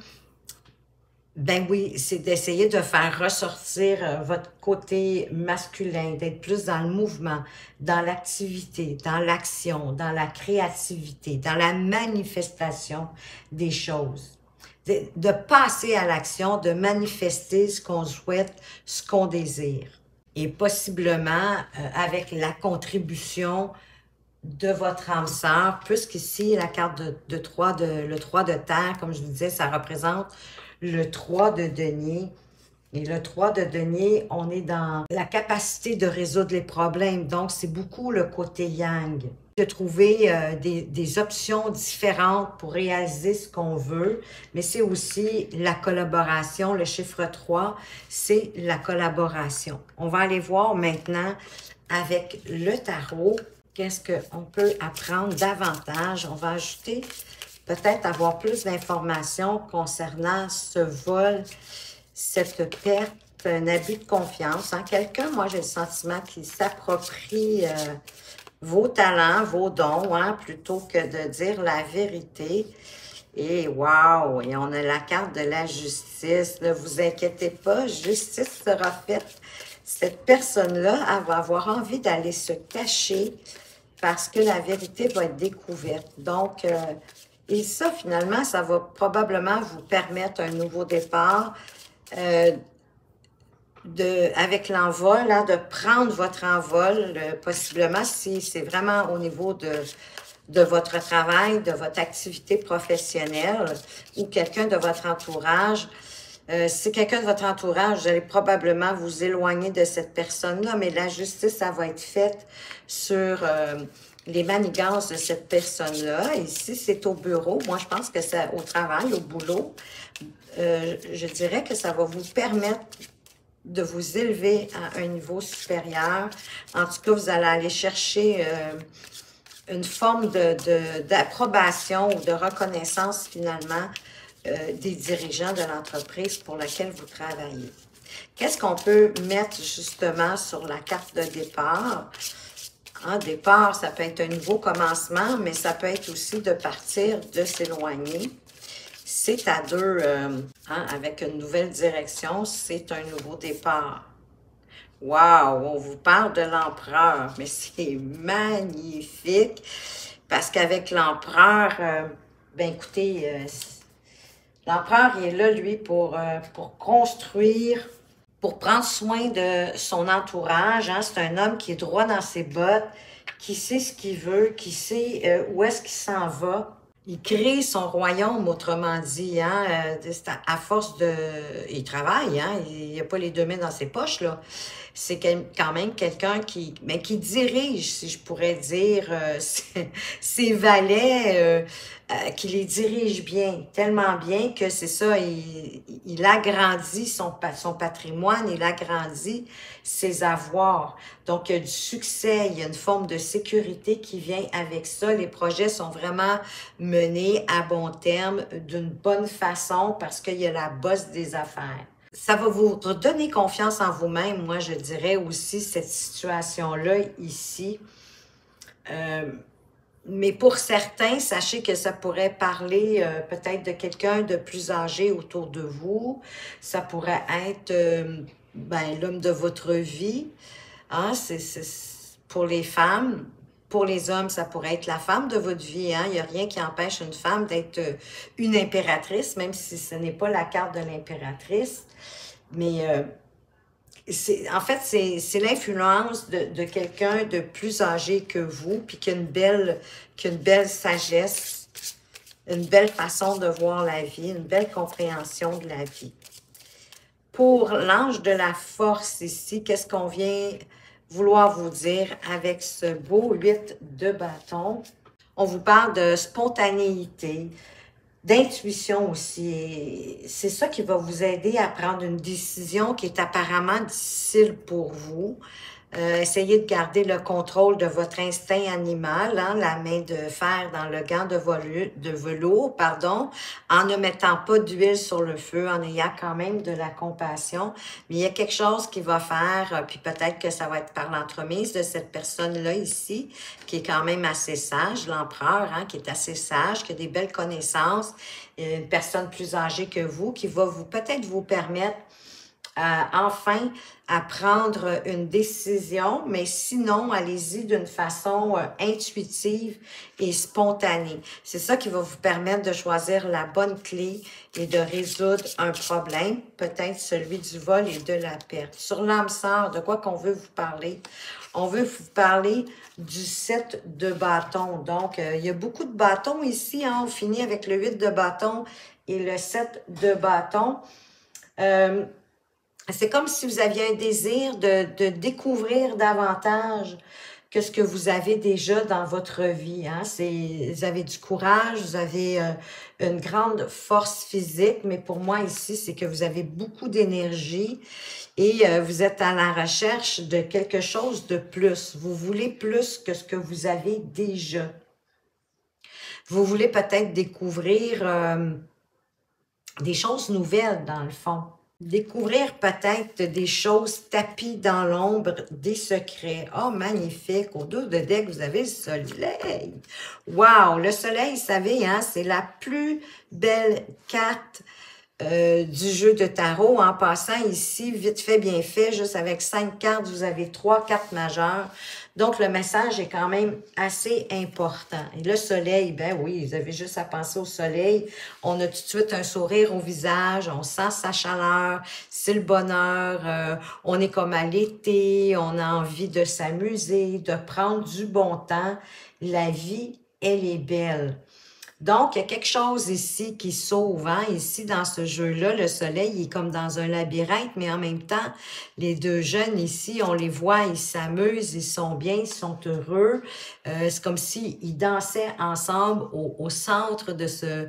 ben oui, c'est d'essayer de faire ressortir votre côté masculin, d'être plus dans le mouvement, dans l'activité, dans l'action, dans la créativité, dans la manifestation des choses. De passer à l'action, de manifester ce qu'on souhaite, ce qu'on désire. Et possiblement avec la contribution de votre âme sœur, puisqu'ici, la carte le 3 de terre, comme je vous disais, ça représente le 3 de denier. Et le 3 de denier, on est dans la capacité de résoudre les problèmes. Donc, c'est beaucoup le côté yang. De trouver des options différentes pour réaliser ce qu'on veut, mais c'est aussi la collaboration. Le chiffre 3, c'est la collaboration. On va aller voir maintenant avec le tarot, qu'est-ce qu'on peut apprendre davantage. On va ajouter, peut-être avoir plus d'informations concernant ce vol, cette perte, un abus de confiance. Hein? Quelqu'un, moi j'ai le sentiment qu'il s'approprie vos talents, vos dons, hein, plutôt que de dire la vérité. Et wow! Et on a la carte de la justice. Ne vous inquiétez pas, justice sera faite. Cette personne-là, elle va avoir envie d'aller se cacher parce que la vérité va être découverte. Donc, et ça, finalement, ça va probablement vous permettre un nouveau départ, avec l'envol, hein, de prendre votre envol, possiblement si c'est vraiment au niveau de votre travail, de votre activité professionnelle ou quelqu'un de votre entourage. Si c'est quelqu'un de votre entourage, vous allez probablement vous éloigner de cette personne-là, mais la justice, ça va être faite sur les manigances de cette personne-là. Et si c'est au bureau, moi, je pense que c'est au travail, au boulot, je dirais que ça va vous permettre de vous élever à un niveau supérieur. En tout cas, vous allez aller chercher une forme d'approbation ou de reconnaissance, finalement, des dirigeants de l'entreprise pour laquelle vous travaillez. Qu'est-ce qu'on peut mettre justement sur la carte de départ? En départ, ça peut être un nouveau commencement, mais ça peut être aussi de partir, de s'éloigner. C'est à deux, avec une nouvelle direction, c'est un nouveau départ. Wow, on vous parle de l'empereur, mais c'est magnifique parce qu'avec l'empereur, ben écoutez, l'empereur, il est là, lui, pour construire, pour prendre soin de son entourage. Hein. C'est un homme qui est droit dans ses bottes, qui sait ce qu'il veut, qui sait où est-ce qu'il s'en va. Il crée son royaume, autrement dit, hein, à force de... Il travaille, hein, il n'a pas les deux mains dans ses poches, là. C'est quand même quelqu'un qui dirige, si je pourrais dire, ses valets, qui les dirige bien, tellement bien que c'est ça, il agrandit son patrimoine, il agrandit ses avoirs. Donc, il y a du succès, il y a une forme de sécurité qui vient avec ça. Les projets sont vraiment menés à bon terme, d'une bonne façon, parce qu'il y a la bosse des affaires. Ça va vous redonner confiance en vous-même, moi, je dirais aussi, cette situation-là, ici. Mais pour certains, sachez que ça pourrait parler peut-être de quelqu'un de plus âgé autour de vous. Ça pourrait être l'homme de votre vie. Hein? C'est pour les femmes. Pour les hommes, ça pourrait être la femme de votre vie. Hein? Il n'y a rien qui empêche une femme d'être une impératrice, même si ce n'est pas la carte de l'impératrice. Mais en fait, c'est l'influence de quelqu'un de plus âgé que vous, puis qui a une belle sagesse, une belle façon de voir la vie, une belle compréhension de la vie. Pour l'ange de la force ici, qu'est-ce qu'on vient vouloir vous dire avec ce beau 8 de bâton? On vous parle de spontanéité, d'intuition aussi. Et c'est ça qui va vous aider à prendre une décision qui est apparemment difficile pour vous. Essayez de garder le contrôle de votre instinct animal, hein, la main de fer dans le gant de velours, pardon, en ne mettant pas d'huile sur le feu, en ayant quand même de la compassion. Mais il y a quelque chose qui va faire, puis peut-être que ça va être par l'entremise de cette personne-là ici, qui est quand même assez sage, l'empereur, hein, qui est assez sage, qui a des belles connaissances, une personne plus âgée que vous, qui va peut-être vous permettre enfin à prendre une décision, mais sinon, allez-y d'une façon intuitive et spontanée. C'est ça qui va vous permettre de choisir la bonne clé et de résoudre un problème, peut-être celui du vol et de la perte. Sur l'âme sœur, de quoi qu'on veut vous parler? On veut vous parler du 7 de bâton. Donc, il y a beaucoup de bâtons ici. Hein? On finit avec le 8 de bâton et le 7 de bâton. C'est comme si vous aviez un désir de découvrir davantage que ce que vous avez déjà dans votre vie. Hein? Vous avez du courage, vous avez une grande force physique, mais pour moi ici, c'est que vous avez beaucoup d'énergie et vous êtes à la recherche de quelque chose de plus. Vous voulez plus que ce que vous avez déjà. Vous voulez peut-être découvrir des choses nouvelles dans le fond. Découvrir peut-être des choses tapies dans l'ombre, des secrets. Oh, magnifique! Au dos de deck, vous avez le soleil. Wow! Le soleil, vous savez, hein, c'est la plus belle carte du jeu de tarot. En passant ici, vite fait, bien fait, juste avec 5 cartes, vous avez 3 cartes majeures. Donc, le message est quand même assez important. Et le soleil, ben oui, vous avez juste à penser au soleil. On a tout de suite un sourire au visage, on sent sa chaleur, c'est le bonheur, on est comme à l'été, on a envie de s'amuser, de prendre du bon temps. La vie, elle est belle. Donc, il y a quelque chose ici qui sauve. Hein? Ici, dans ce jeu-là, le soleil il est comme dans un labyrinthe, mais en même temps, les deux jeunes ici, on les voit, ils s'amusent, ils sont bien, ils sont heureux. C'est comme s'ils dansaient ensemble au centre de ce...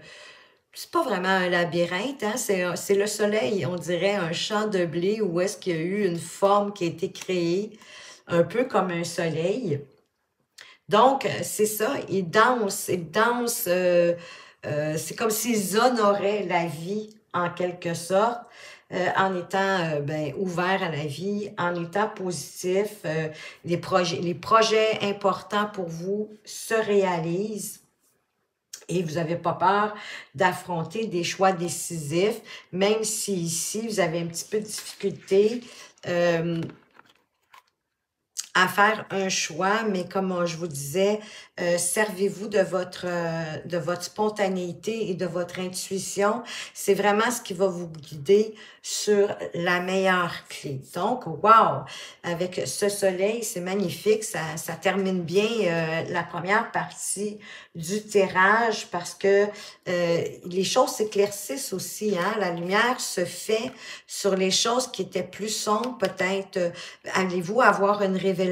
C'est pas vraiment un labyrinthe, hein? C'est le soleil, on dirait un champ de blé où est-ce qu'il y a eu une forme qui a été créée, un peu comme un soleil. Donc, c'est ça, ils dansent, c'est comme s'ils honoraient la vie en quelque sorte, en étant ben, ouverts à la vie, en étant positifs. Les projets importants pour vous se réalisent et vous n'avez pas peur d'affronter des choix décisifs, même si ici, vous avez un petit peu de difficulté. À faire un choix, mais comme je vous disais, servez-vous de votre spontanéité et de votre intuition. C'est vraiment ce qui va vous guider sur la meilleure clé. Donc, wow! Avec ce soleil, c'est magnifique. Ça termine bien la première partie du tirage parce que les choses s'éclaircissent aussi. Hein? La lumière se fait sur les choses qui étaient plus sombres. Peut-être allez-vous avoir une révélation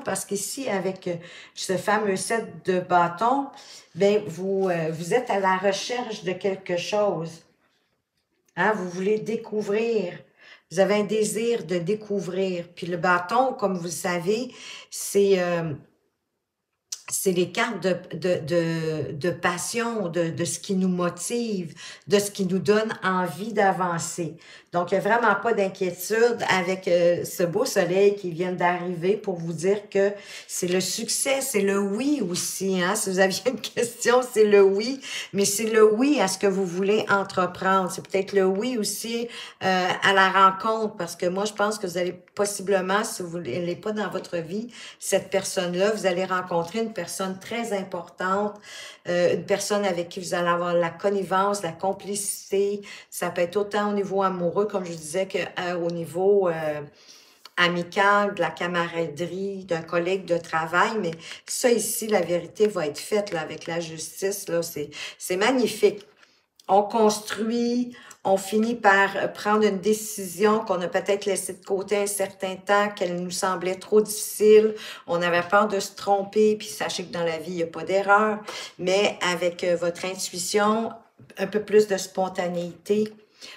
parce qu'ici, avec ce fameux set de bâtons, ben vous êtes à la recherche de quelque chose. Hein? Vous voulez découvrir. Vous avez un désir de découvrir. Puis le bâton, comme vous le savez, c'est les cartes de passion, de ce qui nous motive, de ce qui nous donne envie d'avancer. Donc, il n'y a vraiment pas d'inquiétude avec ce beau soleil qui vient d'arriver pour vous dire que c'est le succès, c'est le oui aussi. Hein? Si vous aviez une question, c'est le oui, mais c'est le oui à ce que vous voulez entreprendre. C'est peut-être le oui aussi à la rencontre, parce que moi, je pense que vous allez possiblement, si vous n'êtes pas dans votre vie, cette personne-là, vous allez rencontrer une personne très importante, une personne avec qui vous allez avoir la connivence, la complicité. Ça peut être autant au niveau amoureux, comme je disais, qu'au niveau amical, de la camaraderie, d'un collègue de travail. Mais ça ici, la vérité va être faite là, avec la justice. Là, c'est magnifique. On construit, on finit par prendre une décision qu'on a peut-être laissée de côté un certain temps, qu'elle nous semblait trop difficile. On avait peur de se tromper, puis sachez que dans la vie, il n'y a pas d'erreur. Mais avec votre intuition, un peu plus de spontanéité,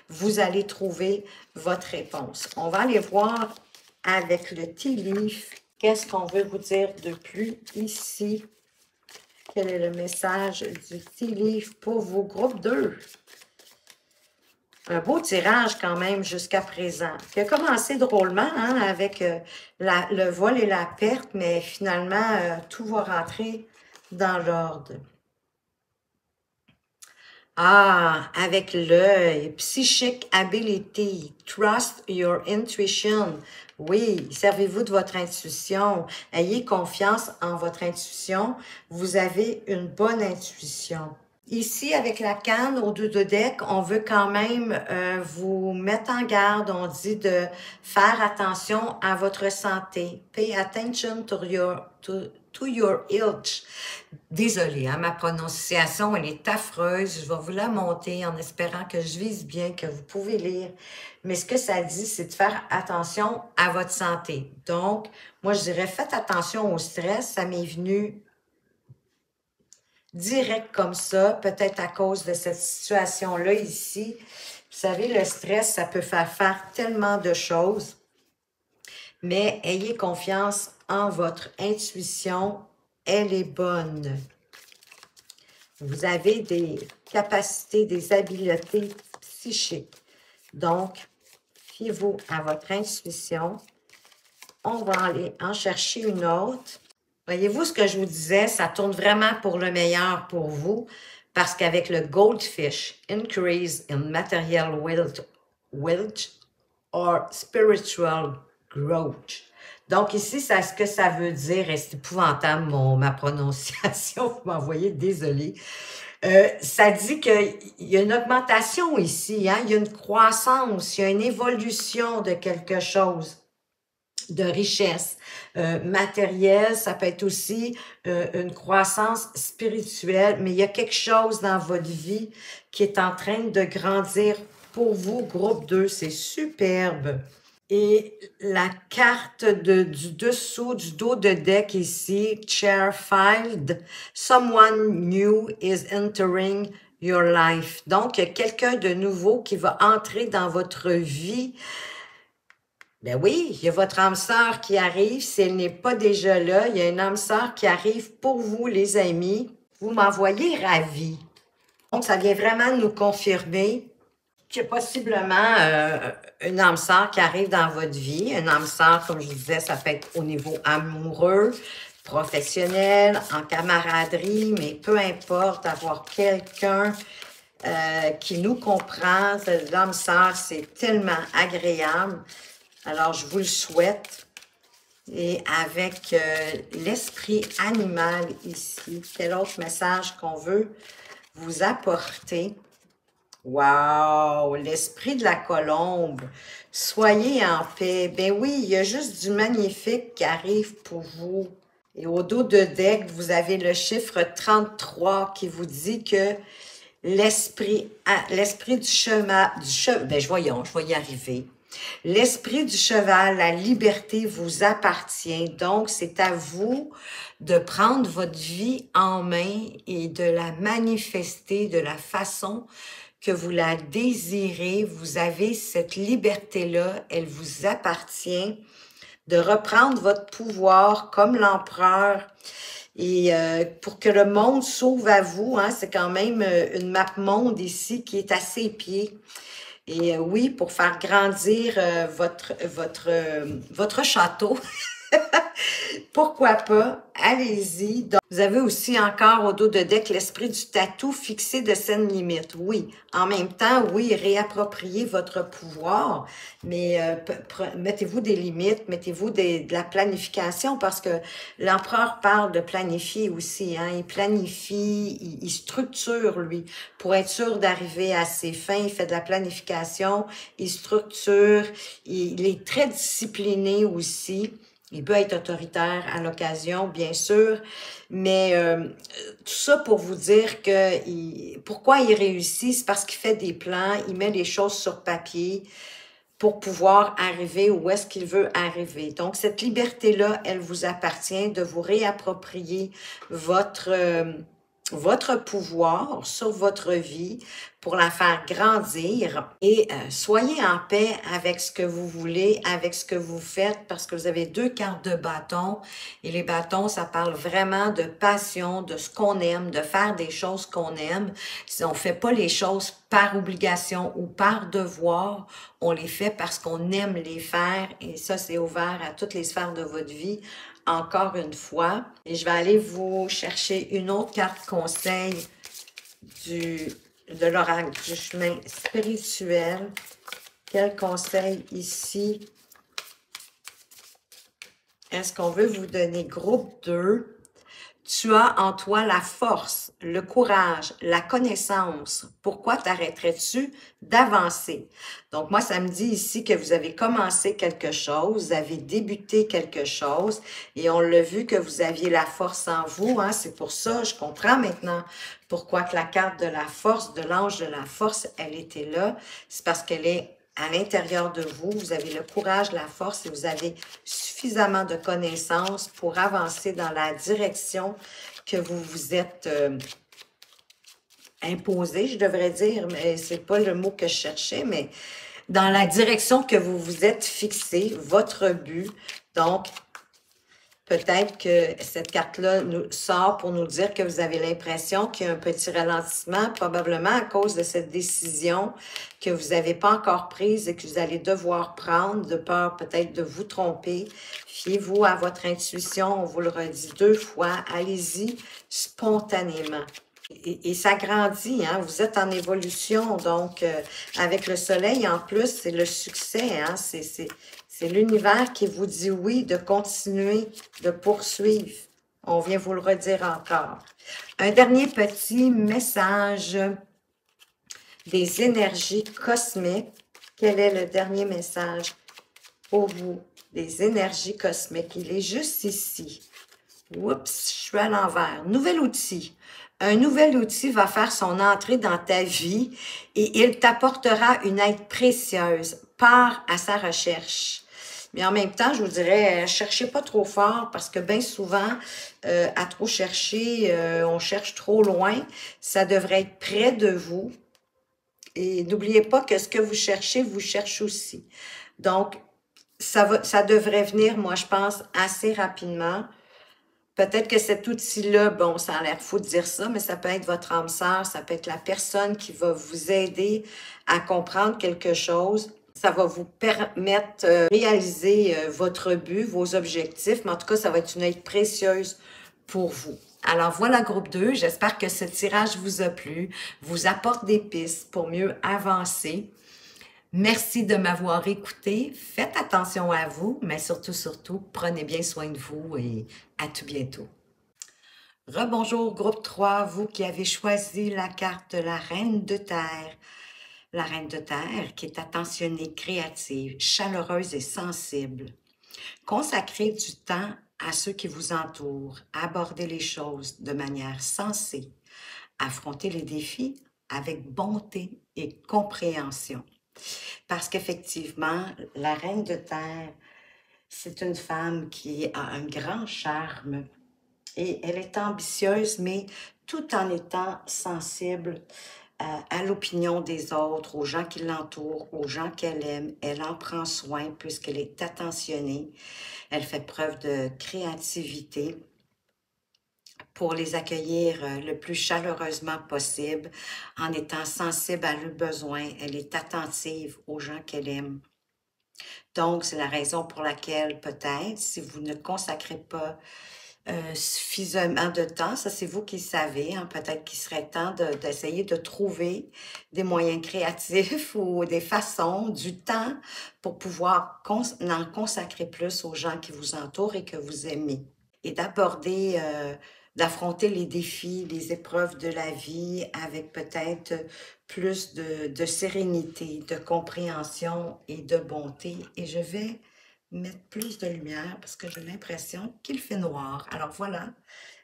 vous allez trouver votre réponse. On va aller voir avec le tea leaf, qu'est-ce qu'on veut vous dire de plus ici. Quel est le message du tea leaf pour vos groupes 2? Un beau tirage quand même jusqu'à présent, qui a commencé drôlement hein, avec le vol et la perte, mais finalement, tout va rentrer dans l'ordre. Ah, avec l'œil, psychic ability, trust your intuition. Oui, servez-vous de votre intuition. Ayez confiance en votre intuition. Vous avez une bonne intuition. Ici, avec la canne au dos de deck, on veut quand même vous mettre en garde. On dit de faire attention à votre santé. Pay attention to your health. Désolée, hein, ma prononciation, elle est affreuse. Je vais vous la monter en espérant que je vise bien, que vous pouvez lire. Mais ce que ça dit, c'est de faire attention à votre santé. Donc, moi, je dirais, faites attention au stress. Ça m'est venu direct comme ça, peut-être à cause de cette situation-là ici. Vous savez, le stress, ça peut faire tellement de choses. Mais ayez confiance en votre intuition. Elle est bonne. Vous avez des capacités, des habiletés psychiques. Donc, fiez-vous à votre intuition. On va aller en chercher une autre. Voyez-vous ce que je vous disais? Ça tourne vraiment pour le meilleur pour vous. Parce qu'avec le Goldfish, increase in material wealth or spiritual growth. Donc ici, c'est ce que ça veut dire, et c'est épouvantable ma prononciation, vous m'envoyez, désolé. Ça dit qu'il y a une augmentation ici, hein? Il y a une croissance, il y a une évolution de quelque chose, de richesse matérielle, ça peut être aussi une croissance spirituelle, mais il y a quelque chose dans votre vie qui est en train de grandir pour vous, groupe 2, c'est superbe. Et la carte du dessous, du dos de deck ici, Chair Filed, Someone new is entering your life. Donc, il y a quelqu'un de nouveau qui va entrer dans votre vie. Ben oui, il y a votre âme sœur qui arrive. Si elle n'est pas déjà là, il y a une âme sœur qui arrive pour vous, les amis. Vous m'envoyez ravi. Donc, ça vient vraiment nous confirmer qu'il y a possiblement une âme sœur qui arrive dans votre vie. Une âme sœur, comme je vous disais, ça peut être au niveau amoureux, professionnel, en camaraderie, mais peu importe, avoir quelqu'un qui nous comprend. L'âme sœur, c'est tellement agréable. Alors, je vous le souhaite. Et avec l'esprit animal ici, quel autre message qu'on veut vous apporter? Wow! L'esprit de la colombe. Soyez en paix. Ben oui, il y a juste du magnifique qui arrive pour vous. Et au dos de deck, vous avez le chiffre 33 qui vous dit que l'esprit du cheval, ben voyons, je vais y arriver. L'esprit du cheval, la liberté vous appartient. Donc, c'est à vous de prendre votre vie en main et de la manifester de la façon que vous la désirez. Vous avez cette liberté-là, elle vous appartient. De reprendre votre pouvoir comme l'empereur et pour que le monde s'ouvre à vous, hein, c'est quand même une map monde ici qui est à ses pieds. Et oui, pour faire grandir votre château, pourquoi pas, allez-y. Donc, vous avez aussi encore au dos de deck l'esprit du tatou fixé de scène limite. Oui, en même temps, oui, réappropriez votre pouvoir, mais mettez-vous des limites, mettez-vous de la planification parce que l'empereur parle de planifier aussi. Hein, il planifie, il structure, lui, pour être sûr d'arriver à ses fins. Il fait de la planification, il structure, il est très discipliné aussi. Il peut être autoritaire à l'occasion, bien sûr, mais tout ça pour vous dire que pourquoi il réussit, c'est parce qu'il fait des plans, il met les choses sur papier pour pouvoir arriver où est-ce qu'il veut arriver. Donc, cette liberté-là, elle vous appartient de vous réapproprier votre pouvoir sur votre vie pour la faire grandir et soyez en paix avec ce que vous voulez, avec ce que vous faites parce que vous avez 2 cartes de bâton et les bâtons, ça parle vraiment de passion, de ce qu'on aime, de faire des choses qu'on aime. Si on fait pas les choses par obligation ou par devoir, on les fait parce qu'on aime les faire et ça, c'est ouvert à toutes les sphères de votre vie. Encore une fois, et je vais aller vous chercher une autre carte conseil de l'oracle du chemin spirituel. Quel conseil ici est-ce qu'on veut vous donner? Groupe 2, tu as en toi la force, le courage, la connaissance. Pourquoi t'arrêterais-tu d'avancer? Donc, moi, ça me dit ici que vous avez commencé quelque chose, vous avez débuté quelque chose et on l'a vu que vous aviez la force en vous. Hein? C'est pour ça, je comprends maintenant pourquoi que la carte de la force, de l'ange de la force, elle était là. C'est parce qu'elle est à l'intérieur de vous, vous avez le courage, la force et vous avez suffisamment de connaissances pour avancer dans la direction que vous vous êtes imposé, je devrais dire, mais c'est pas le mot que je cherchais, mais dans la direction que vous vous êtes fixé, votre but. Donc, peut-être que cette carte-là nous sort pour nous dire que vous avez l'impression qu'il y a un petit ralentissement, probablement à cause de cette décision que vous n'avez pas encore prise et que vous allez devoir prendre, de peur peut-être de vous tromper. Fiez-vous à votre intuition, on vous le redit 2 fois, allez-y spontanément. et ça grandit, hein? Vous êtes en évolution, donc avec le soleil en plus, c'est le succès, hein? C'est l'univers qui vous dit oui de continuer, de poursuivre. On vient vous le redire encore. Un dernier petit message des énergies cosmiques. Quel est le dernier message pour vous des énergies cosmiques? Il est juste ici. Oups, je suis à l'envers. Nouvel outil. Un nouvel outil va faire son entrée dans ta vie et il t'apportera une aide précieuse. Pars à sa recherche. Mais en même temps, je vous dirais, cherchez pas trop fort parce que bien souvent, à trop chercher, on cherche trop loin. Ça devrait être près de vous. Et n'oubliez pas que ce que vous cherchez aussi. Donc, ça devrait venir, moi, je pense, assez rapidement. Peut-être que cet outil-là, bon, ça a l'air fou de dire ça, mais ça peut être votre âme sœur, ça peut être la personne qui va vous aider à comprendre quelque chose. Ça va vous permettre de réaliser votre but, vos objectifs, mais en tout cas, ça va être une aide précieuse pour vous. Alors voilà, groupe 2, j'espère que ce tirage vous a plu, vous apporte des pistes pour mieux avancer. Merci de m'avoir écouté. Faites attention à vous, mais surtout, prenez bien soin de vous et à tout bientôt. Rebonjour, groupe 3, vous qui avez choisi la carte de la Reine de Terre. La Reine de Terre qui est attentionnée, créative, chaleureuse et sensible. Consacrez du temps à ceux qui vous entourent, abordez les choses de manière sensée, affrontez les défis avec bonté et compréhension. Parce qu'effectivement, la Reine de Terre, c'est une femme qui a un grand charme et elle est ambitieuse, mais tout en étant sensible à l'opinion des autres, aux gens qui l'entourent, aux gens qu'elle aime. Elle en prend soin puisqu'elle est attentionnée. Elle fait preuve de créativité pour les accueillir le plus chaleureusement possible, en étant sensible à leurs besoins. Elle est attentive aux gens qu'elle aime. Donc, c'est la raison pour laquelle, peut-être, si vous ne consacrez pas suffisamment de temps, ça c'est vous qui le savez, hein, peut-être qu'il serait temps d'essayer de trouver des moyens créatifs ou des façons, du temps pour pouvoir en consacrer plus aux gens qui vous entourent et que vous aimez. Et d'aborder, d'affronter les défis, les épreuves de la vie avec peut-être plus de sérénité, de compréhension et de bonté. Et je vais mettre plus de lumière parce que j'ai l'impression qu'il fait noir. Alors voilà,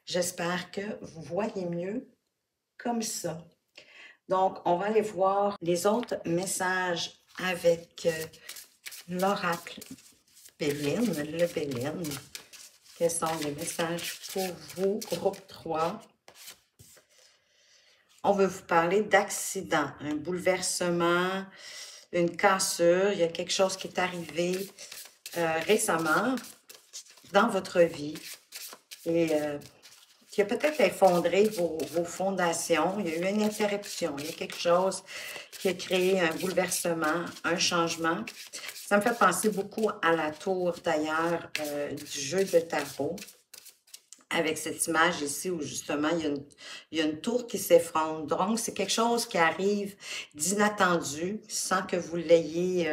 j'espère que vous voyez mieux comme ça. Donc, on va aller voir les autres messages avec l'oracle Béline, le Béline. Quels sont les messages pour vous, groupe 3? On veut vous parler d'accident, un bouleversement, une cassure. Il y a quelque chose qui est arrivé récemment dans votre vie et qui a peut-être effondré vos fondations. Il y a eu une interruption, il y a quelque chose qui a créé un bouleversement, un changement. Ça me fait penser beaucoup à la tour, d'ailleurs, du jeu de tarot, avec cette image ici où, justement, il y a une tour qui s'effondre. Donc, c'est quelque chose qui arrive d'inattendu, sans que vous l'ayez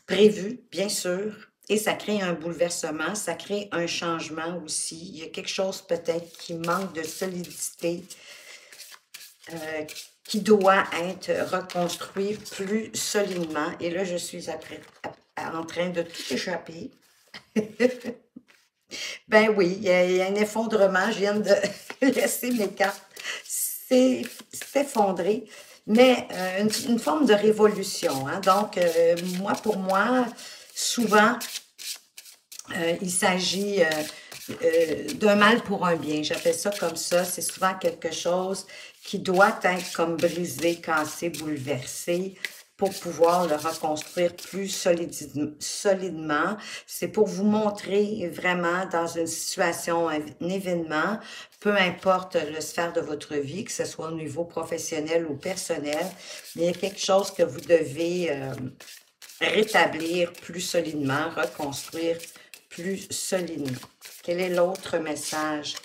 prévu, bien sûr. Et ça crée un bouleversement, ça crée un changement aussi. Il y a quelque chose peut-être qui manque de solidité, qui doit être reconstruit plus solidement. Et là, je suis en train de tout échapper. Ben oui, il y a un effondrement. Je viens de laisser mes cartes s'effondrer. Mais une forme de révolution. Hein? Donc, pour moi, souvent, il s'agit d'un mal pour un bien. J'appelle ça comme ça. C'est souvent quelque chose qui doit être comme brisé, cassé, bouleversé pour pouvoir le reconstruire plus solidement. C'est pour vous montrer vraiment dans une situation, un événement, peu importe le sphère de votre vie, que ce soit au niveau professionnel ou personnel, mais il y a quelque chose que vous devez rétablir plus solidement, reconstruire plus solidement. Quel est l'autre message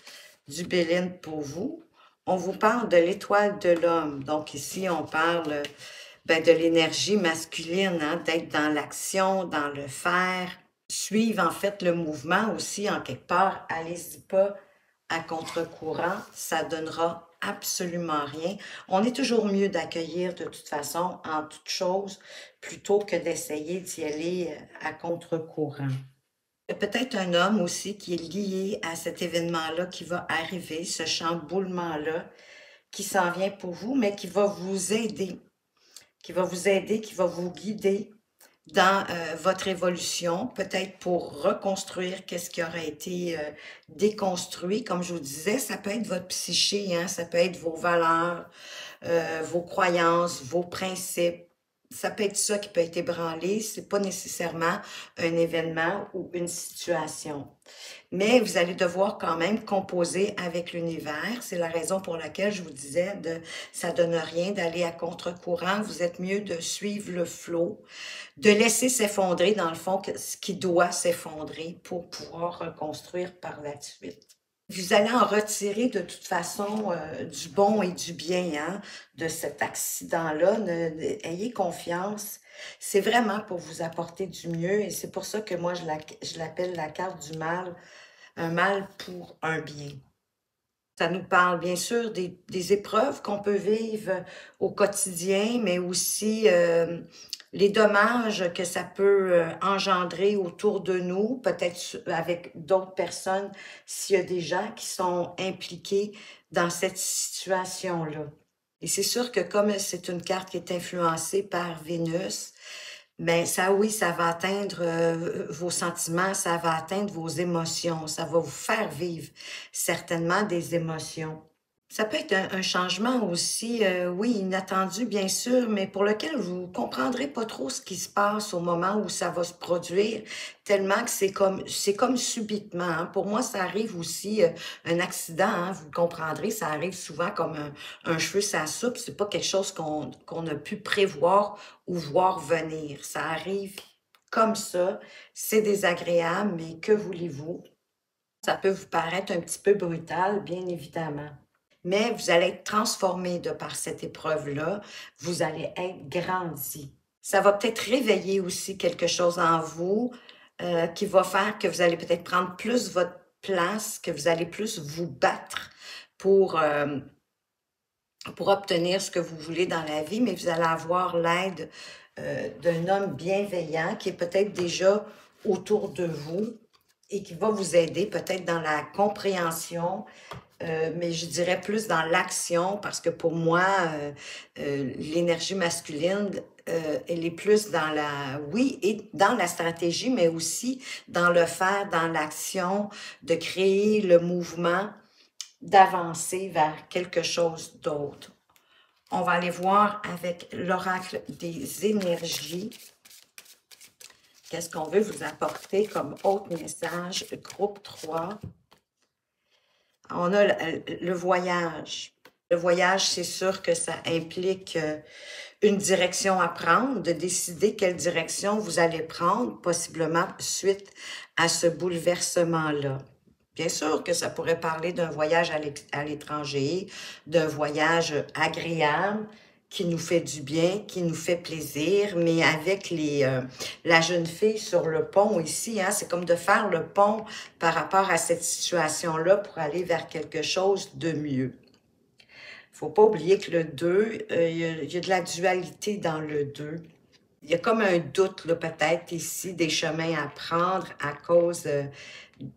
du Béline pour vous? on vous parle de l'étoile de l'homme. Donc ici, on parle de l'énergie masculine, hein, d'être dans l'action, dans le faire. Suivre en fait le mouvement aussi, en quelque part. Allez-y pas à contre-courant, ça donnera absolument rien. On est toujours mieux d'accueillir de toute façon en toute chose plutôt que d'essayer d'y aller à contre-courant. Il y a peut-être un homme aussi qui est lié à cet événement-là qui va arriver, ce chamboulement-là qui s'en vient pour vous, mais qui va vous aider, qui va vous aider, qui va vous guider dans votre évolution, peut-être pour reconstruire qu'est-ce qui aurait été déconstruit. Comme je vous disais, ça peut être votre psyché, hein, ça peut être vos valeurs, vos croyances, vos principes. Ça peut être ça qui peut être ébranlé, c'est pas nécessairement un événement ou une situation. Mais vous allez devoir quand même composer avec l'univers. C'est la raison pour laquelle je vous disais ça donne rien d'aller à contre-courant. Vous êtes mieux de suivre le flot, de laisser s'effondrer dans le fond ce qui doit s'effondrer pour pouvoir reconstruire par la suite. Vous allez en retirer de toute façon du bon et du bien hein, de cet accident-là. Ayez confiance. C'est vraiment pour vous apporter du mieux et c'est pour ça que moi, je l'appelle la carte du mal, un mal pour un bien. Ça nous parle bien sûr des épreuves qu'on peut vivre au quotidien, mais aussi les dommages que ça peut engendrer autour de nous, peut-être avec d'autres personnes, s'il y a des gens qui sont impliqués dans cette situation-là. Et c'est sûr que comme c'est une carte qui est influencée par Vénus, mais ça, oui, ça va atteindre vos sentiments, ça va atteindre vos émotions, ça va vous faire vivre certainement des émotions. Ça peut être un changement aussi, oui, inattendu bien sûr, mais pour lequel vous ne comprendrez pas trop ce qui se passe au moment où ça va se produire, tellement que c'est comme subitement. Hein. Pour moi, ça arrive aussi, un accident, hein, vous comprendrez, ça arrive souvent comme un cheveu sur la soupe, c'est pas quelque chose qu'on a pu prévoir ou voir venir. Ça arrive comme ça, c'est désagréable, mais que voulez-vous? Ça peut vous paraître un petit peu brutal, bien évidemment. Mais vous allez être transformé de par cette épreuve-là. Vous allez être grandi. Ça va peut-être réveiller aussi quelque chose en vous qui va faire que vous allez peut-être prendre plus votre place, que vous allez plus vous battre pour obtenir ce que vous voulez dans la vie, mais vous allez avoir l'aide d'un homme bienveillant qui est peut-être déjà autour de vous et qui va vous aider peut-être dans la compréhension, mais je dirais plus dans l'action parce que pour moi, l'énergie masculine, elle est plus dans oui, et dans la stratégie, mais aussi dans le faire, dans l'action, de créer le mouvement, d'avancer vers quelque chose d'autre. On va aller voir avec l'oracle des énergies. Qu'est-ce qu'on veut vous apporter comme autre message? Groupe 3. On a le voyage. Le voyage, c'est sûr que ça implique une direction à prendre, de décider quelle direction vous allez prendre, possiblement suite à ce bouleversement-là. Bien sûr que ça pourrait parler d'un voyage à l'étranger, d'un voyage agréable, qui nous fait du bien, qui nous fait plaisir, mais avec la jeune fille sur le pont ici, hein, c'est comme de faire le pont par rapport à cette situation-là pour aller vers quelque chose de mieux. Il ne faut pas oublier que le 2, il y a de la dualité dans le 2. Il y a comme un doute, là, peut-être ici, des chemins à prendre à cause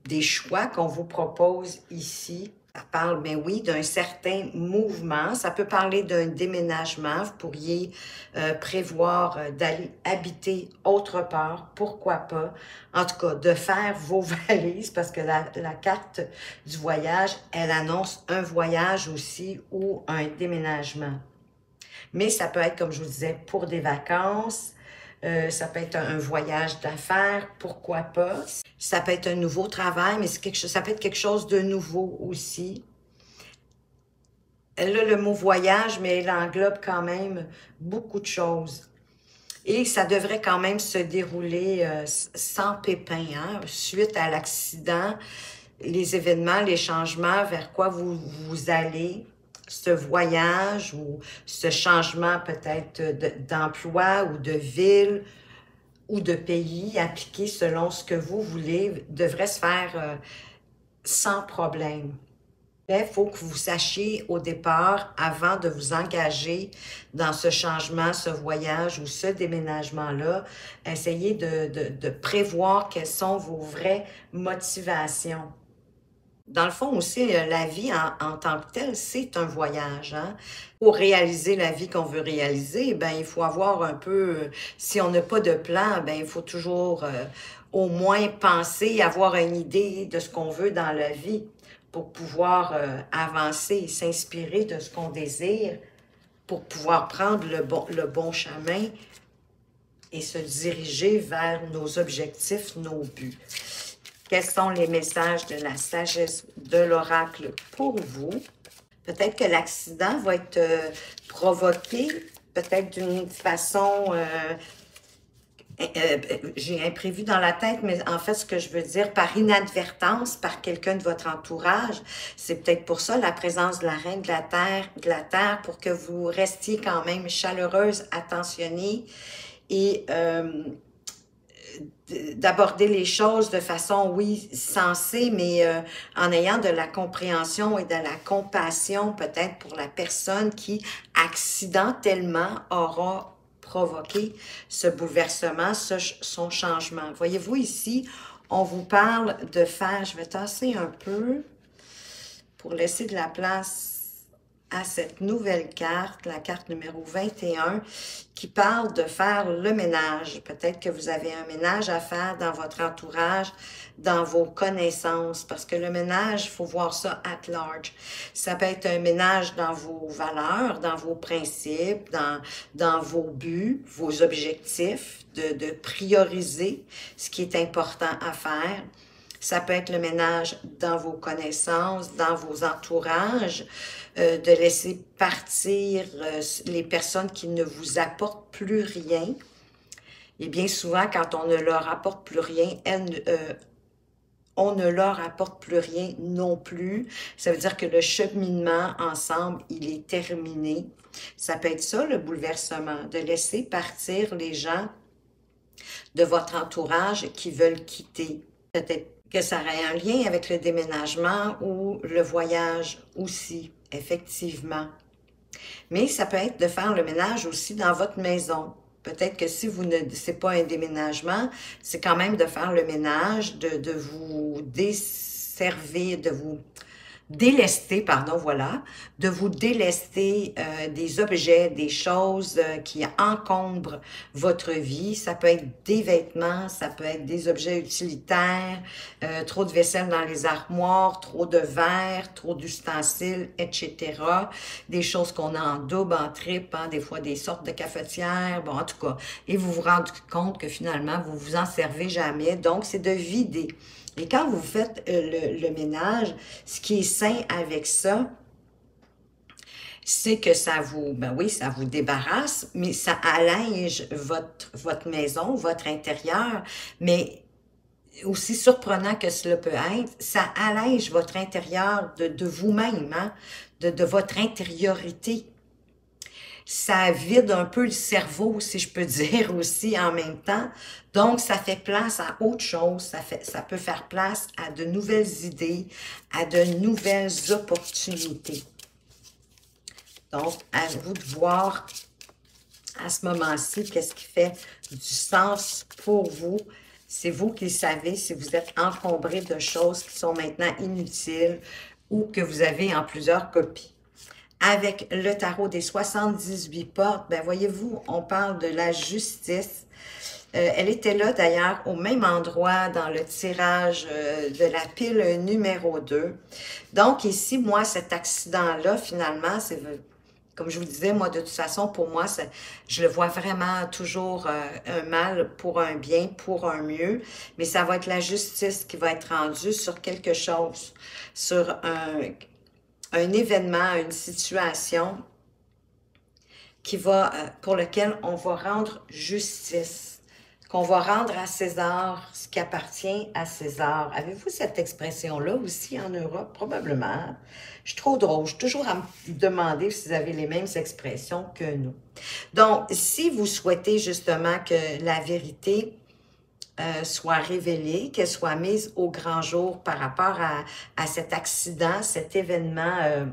des choix qu'on vous propose ici. Ça parle, ben oui, d'un certain mouvement. Ça peut parler d'un déménagement. Vous pourriez prévoir d'aller habiter autre part. Pourquoi pas? En tout cas, de faire vos valises parce que la carte du voyage, elle annonce un voyage aussi ou un déménagement. Mais ça peut être, comme je vous disais, pour des vacances. Ça peut être un voyage d'affaires, pourquoi pas. Ça peut être un nouveau travail, mais ça peut être quelque chose de nouveau aussi. Elle a le mot voyage, mais elle englobe quand même beaucoup de choses. Et ça devrait quand même se dérouler sans pépin, hein? Suite à l'accident, les événements, les changements, vers quoi vous allez. ce voyage ou ce changement peut-être d'emploi ou de ville ou de pays appliqué selon ce que vous voulez devrait se faire sans problème. Mais il faut que vous sachiez au départ, avant de vous engager dans ce changement, ce voyage ou ce déménagement-là, essayez de prévoir quelles sont vos vraies motivations. Dans le fond aussi, la vie en tant que telle, c'est un voyage, hein. Pour réaliser la vie qu'on veut réaliser, ben il faut avoir un peu, si on n'a pas de plan, ben il faut toujours au moins penser, avoir une idée de ce qu'on veut dans la vie pour pouvoir avancer, s'inspirer de ce qu'on désire, pour pouvoir prendre le bon chemin et se diriger vers nos objectifs, nos buts. Quels sont les messages de la sagesse de l'oracle pour vous? Peut-être que l'accident va être provoqué, peut-être d'une façon, j'ai imprévu dans la tête, mais en fait, ce que je veux dire, par inadvertance, par quelqu'un de votre entourage, c'est peut-être pour ça la présence de la reine de la terre, pour que vous restiez quand même chaleureuse, attentionnée et d'aborder les choses de façon, oui, sensée, mais en ayant de la compréhension et de la compassion peut-être pour la personne qui accidentellement aura provoqué ce bouleversement, son changement. Voyez-vous ici, on vous parle de faire, je vais tasser un peu pour laisser de la place à cette nouvelle carte, la carte numéro 21, qui parle de faire le ménage. Peut-être que vous avez un ménage à faire dans votre entourage, dans vos connaissances, parce que le ménage, il faut voir ça at large. Ça peut être un ménage dans vos valeurs, dans vos principes, dans vos buts, vos objectifs, de prioriser ce qui est important à faire. Ça peut être le ménage dans vos connaissances, dans vos entourages, de laisser partir les personnes qui ne vous apportent plus rien. Et bien souvent, quand on ne leur apporte plus rien, on ne leur apporte plus rien non plus. Ça veut dire que le cheminement ensemble, il est terminé. Ça peut être ça, le bouleversement, de laisser partir les gens de votre entourage qui veulent quitter. Peut-être que ça aurait un lien avec le déménagement ou le voyage aussi, effectivement. Mais ça peut être de faire le ménage aussi dans votre maison. Peut-être que si vous ne, c'est pas un déménagement, c'est quand même de faire le ménage, de vous desservir, de vous délester, pardon, voilà, de vous délester des objets, des choses qui encombrent votre vie. Ça peut être des vêtements, ça peut être des objets utilitaires, trop de vaisselle dans les armoires, trop de verre, trop d'ustensiles, etc. Des choses qu'on a en double, en triple, hein, des fois des sortes de cafetières, bon, en tout cas. Et vous vous rendez compte que finalement, vous vous en servez jamais. Donc, c'est de vider. Et quand vous faites le ménage, ce qui est sain avec ça, c'est que ça vous, ben oui, ça vous débarrasse, mais ça allège votre maison, votre intérieur, mais aussi surprenant que cela peut être, ça allège votre intérieur de vous-même, hein, de votre intériorité. Ça vide un peu le cerveau, si je peux dire aussi en même temps. Donc, ça fait place à autre chose, ça peut faire place à de nouvelles idées, à de nouvelles opportunités. Donc, à vous de voir à ce moment-ci qu'est-ce qui fait du sens pour vous. C'est vous qui savez si vous êtes encombré de choses qui sont maintenant inutiles ou que vous avez en plusieurs copies. Avec le tarot des 78 portes, ben voyez-vous, on parle de la justice. Elle était là d'ailleurs au même endroit dans le tirage de la pile numéro 2. Donc ici, moi, cet accident-là, finalement, c'est comme je vous disais, moi, de toute façon, pour moi, je le vois vraiment toujours un mal pour un bien, pour un mieux. Mais ça va être la justice qui va être rendue sur quelque chose, sur un événement, une situation qui va, pour lequel on va rendre justice. qu'on va rendre à César ce qui appartient à César. Avez-vous cette expression-là aussi en Europe? Probablement. Je suis trop drôle. Je suis toujours à me demander si vous avez les mêmes expressions que nous. Donc, si vous souhaitez justement que la vérité soit révélée, qu'elle soit mise au grand jour par rapport à cet accident, cet événement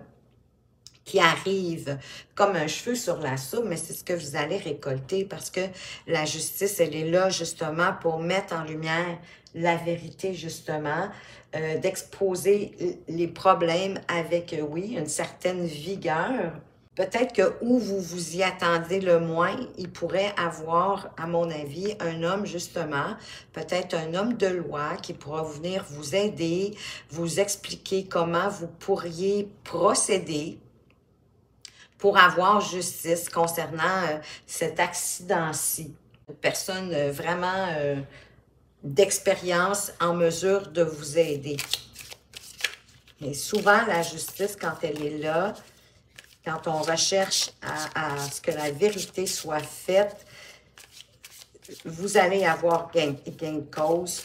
qui arrive comme un cheveu sur la soupe, mais c'est ce que vous allez récolter parce que la justice, elle est là justement pour mettre en lumière la vérité justement, d'exposer les problèmes avec, oui, une certaine vigueur. Peut-être que où vous vous y attendez le moins, il pourrait avoir, à mon avis, un homme justement, peut-être un homme de loi qui pourra venir vous aider, vous expliquer comment vous pourriez procéder pour avoir justice concernant cet accident-ci. Une personne vraiment d'expérience en mesure de vous aider. Mais souvent, la justice, quand elle est là, quand on recherche à ce que la vérité soit faite, vous allez avoir gain de cause.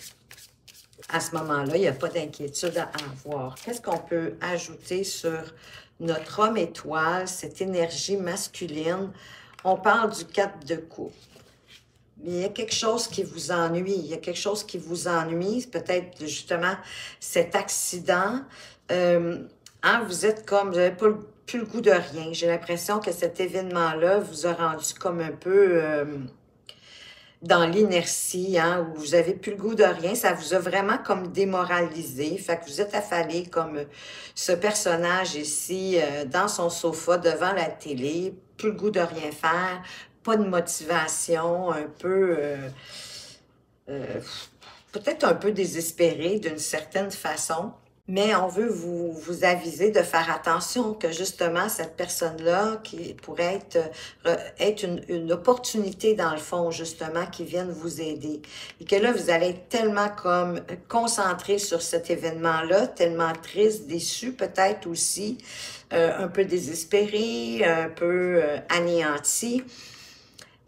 À ce moment-là, il n'y a pas d'inquiétude à avoir. Qu'est-ce qu'on peut ajouter sur notre homme étoile, cette énergie masculine? On parle du 4 de coupe. Mais il y a quelque chose qui vous ennuie. Il y a quelque chose qui vous ennuie. Peut-être justement cet accident. Vous êtes comme, vous n'avez plus le goût de rien. J'ai l'impression que cet événement-là vous a rendu comme un peu dans l'inertie, où vous avez plus le goût de rien. Ça vous a vraiment comme démoralisé. Fait que vous êtes affalé comme ce personnage ici, dans son sofa, devant la télé, plus le goût de rien faire, pas de motivation, un peu... peut-être un peu désespéré d'une certaine façon. Mais on veut vous aviser de faire attention que justement cette personne-là qui pourrait être une opportunité dans le fond justement qui vienne vous aider. Et que là vous allez être tellement comme concentré sur cet événement-là, tellement triste, déçu peut-être aussi, un peu désespéré, un peu anéanti.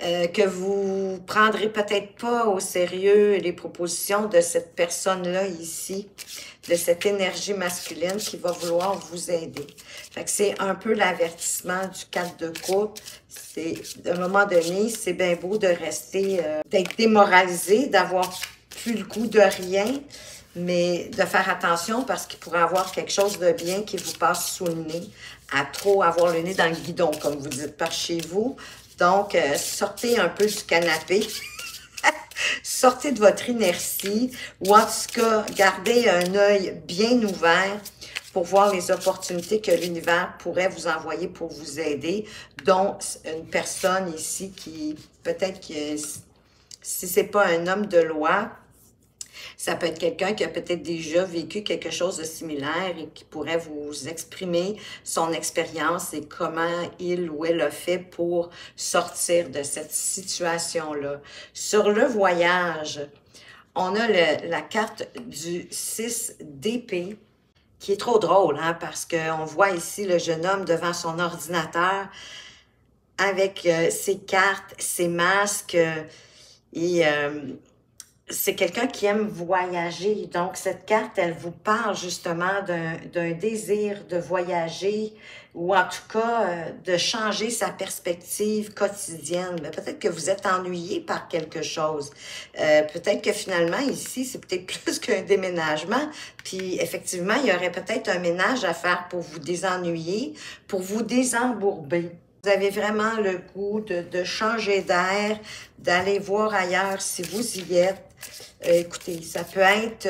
Que vous prendrez peut-être pas au sérieux les propositions de cette personne-là ici, de cette énergie masculine qui va vouloir vous aider. Fait que c'est un peu l'avertissement du 4 de coupe. C'est, à un moment donné, c'est bien beau de rester, d'être démoralisé, d'avoir plus le goût de rien, mais de faire attention parce qu'il pourrait y avoir quelque chose de bien qui vous passe sous le nez, à trop avoir le nez dans le guidon, comme vous dites par chez vous. Donc, sortez un peu du canapé, sortez de votre inertie, ou en tout cas, gardez un œil bien ouvert pour voir les opportunités que l'univers pourrait vous envoyer pour vous aider, dont une personne ici qui, peut-être que si c'est pas un homme de loi, ça peut être quelqu'un qui a peut-être déjà vécu quelque chose de similaire et qui pourrait vous exprimer son expérience et comment il ou elle a fait pour sortir de cette situation-là. Sur le voyage, on a la carte du 6 d'épée qui est trop drôle, parce qu'on voit ici le jeune homme devant son ordinateur avec ses cartes, ses masques et... c'est quelqu'un qui aime voyager. Donc, cette carte, elle vous parle justement d'un désir de voyager ou en tout cas de changer sa perspective quotidienne. Mais peut-être que vous êtes ennuyé par quelque chose. Peut-être que finalement, ici, c'est peut-être plus qu'un déménagement. Puis, effectivement, il y aurait peut-être un ménage à faire pour vous désennuyer, pour vous désembourber. Vous avez vraiment le goût de changer d'air, d'aller voir ailleurs si vous y êtes. Écoutez, ça peut être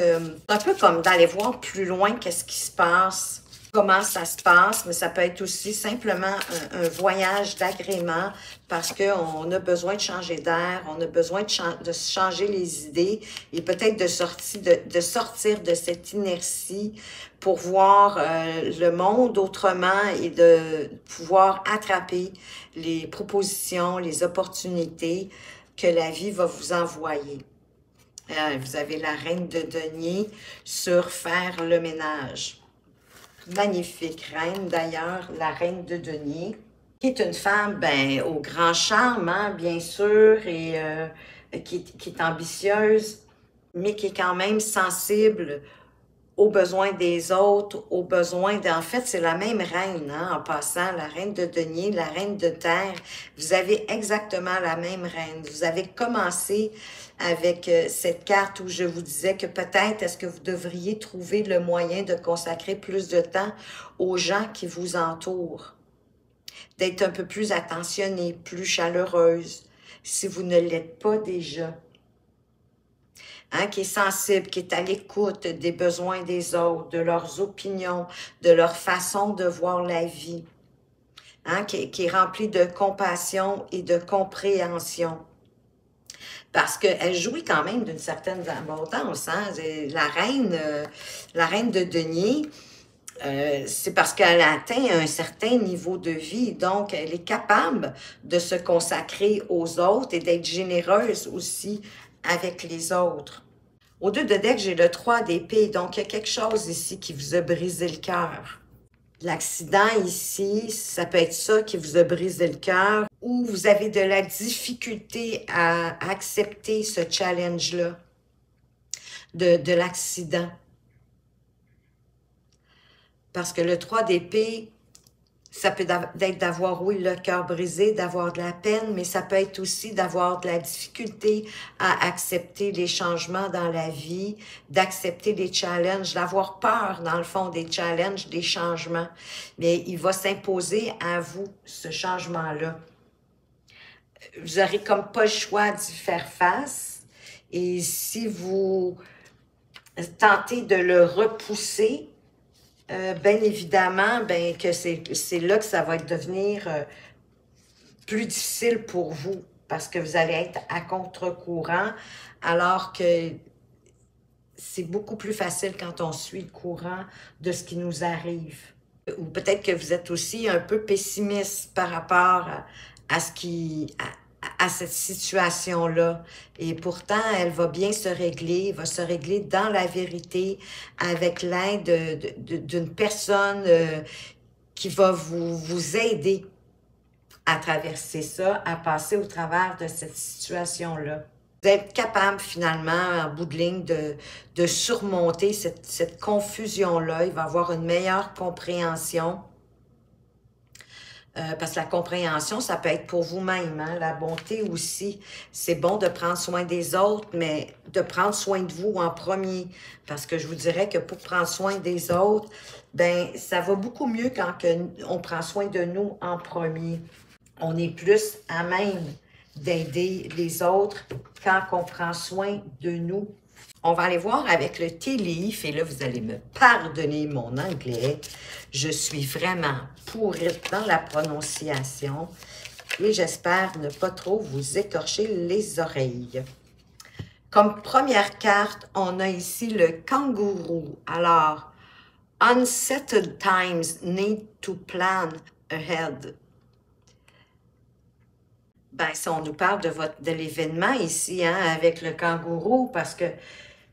un peu comme d'aller voir plus loin qu'est-ce qui se passe, comment ça se passe, mais ça peut être aussi simplement un voyage d'agrément parce qu'on a besoin de changer d'air, on a besoin de changer les idées et peut-être de sortir de cette inertie pour voir le monde autrement et de pouvoir attraper les propositions, les opportunités que la vie va vous envoyer. Vous avez la reine de denier sur faire le ménage. Magnifique reine, d'ailleurs, la reine de denier, qui est une femme, au grand charme, bien sûr, et qui est ambitieuse, mais qui est quand même sensible aux besoins des autres, aux besoins En fait, c'est la même reine, hein, en passant, la reine de denier, la reine de terre. Vous avez exactement la même reine. Vous avez commencé avec cette carte où je vous disais que peut-être est-ce que vous devriez trouver le moyen de consacrer plus de temps aux gens qui vous entourent, d'être un peu plus attentionnée, plus chaleureuse, si vous ne l'êtes pas déjà. Hein, qui est sensible, qui est à l'écoute des besoins des autres, de leurs opinions, de leur façon de voir la vie, hein, qui est rempli de compassion et de compréhension. Parce qu'elle jouit quand même d'une certaine abondance. Hein? La reine de denier, c'est parce qu'elle a atteint un certain niveau de vie. Donc, elle est capable de se consacrer aux autres et d'être généreuse aussi avec les autres. Au 2 de deck, j'ai le 3 d'épée. Donc, il y a quelque chose ici qui vous a brisé le cœur. L'accident ici, ça peut être ça qui vous a brisé le cœur, ou vous avez de la difficulté à accepter ce challenge-là de l'accident. Parce que le 3 d'épée, ça peut être d'avoir, oui, le cœur brisé, d'avoir de la peine, mais ça peut être aussi d'avoir de la difficulté à accepter les changements dans la vie, d'accepter les challenges, d'avoir peur, dans le fond, des challenges, des changements. Mais il va s'imposer à vous, ce changement-là. Vous n'aurez comme pas le choix d'y faire face. Et si vous tentez de le repousser, bien évidemment, que c'est là que ça va devenir plus difficile pour vous parce que vous allez être à contre-courant alors que c'est beaucoup plus facile quand on suit le courant de ce qui nous arrive. Ou peut-être que vous êtes aussi un peu pessimiste par rapport à cette situation-là. Et pourtant, elle va bien se régler, va se régler dans la vérité avec l'aide d'une personne qui va vous aider à traverser ça, à passer au travers de cette situation-là. Vous êtes capable finalement, en bout de ligne, de surmonter cette confusion-là. Il va y avoir une meilleure compréhension. Parce que la compréhension, ça peut être pour vous-même, hein? La bonté aussi. C'est bon de prendre soin des autres, mais de prendre soin de vous en premier. Parce que je vous dirais que pour prendre soin des autres, ben ça va beaucoup mieux quand on prend soin de nous en premier. On est plus à même d'aider les autres quand on prend soin de nous. On va aller voir avec le tea leaf, et là, vous allez me pardonner mon anglais. Je suis vraiment pourrite dans la prononciation et j'espère ne pas trop vous écorcher les oreilles. Comme première carte, on a ici le kangourou. Alors, unsettled times need to plan ahead. Ben, si on nous parle de l'événement ici, hein, avec le kangourou, parce que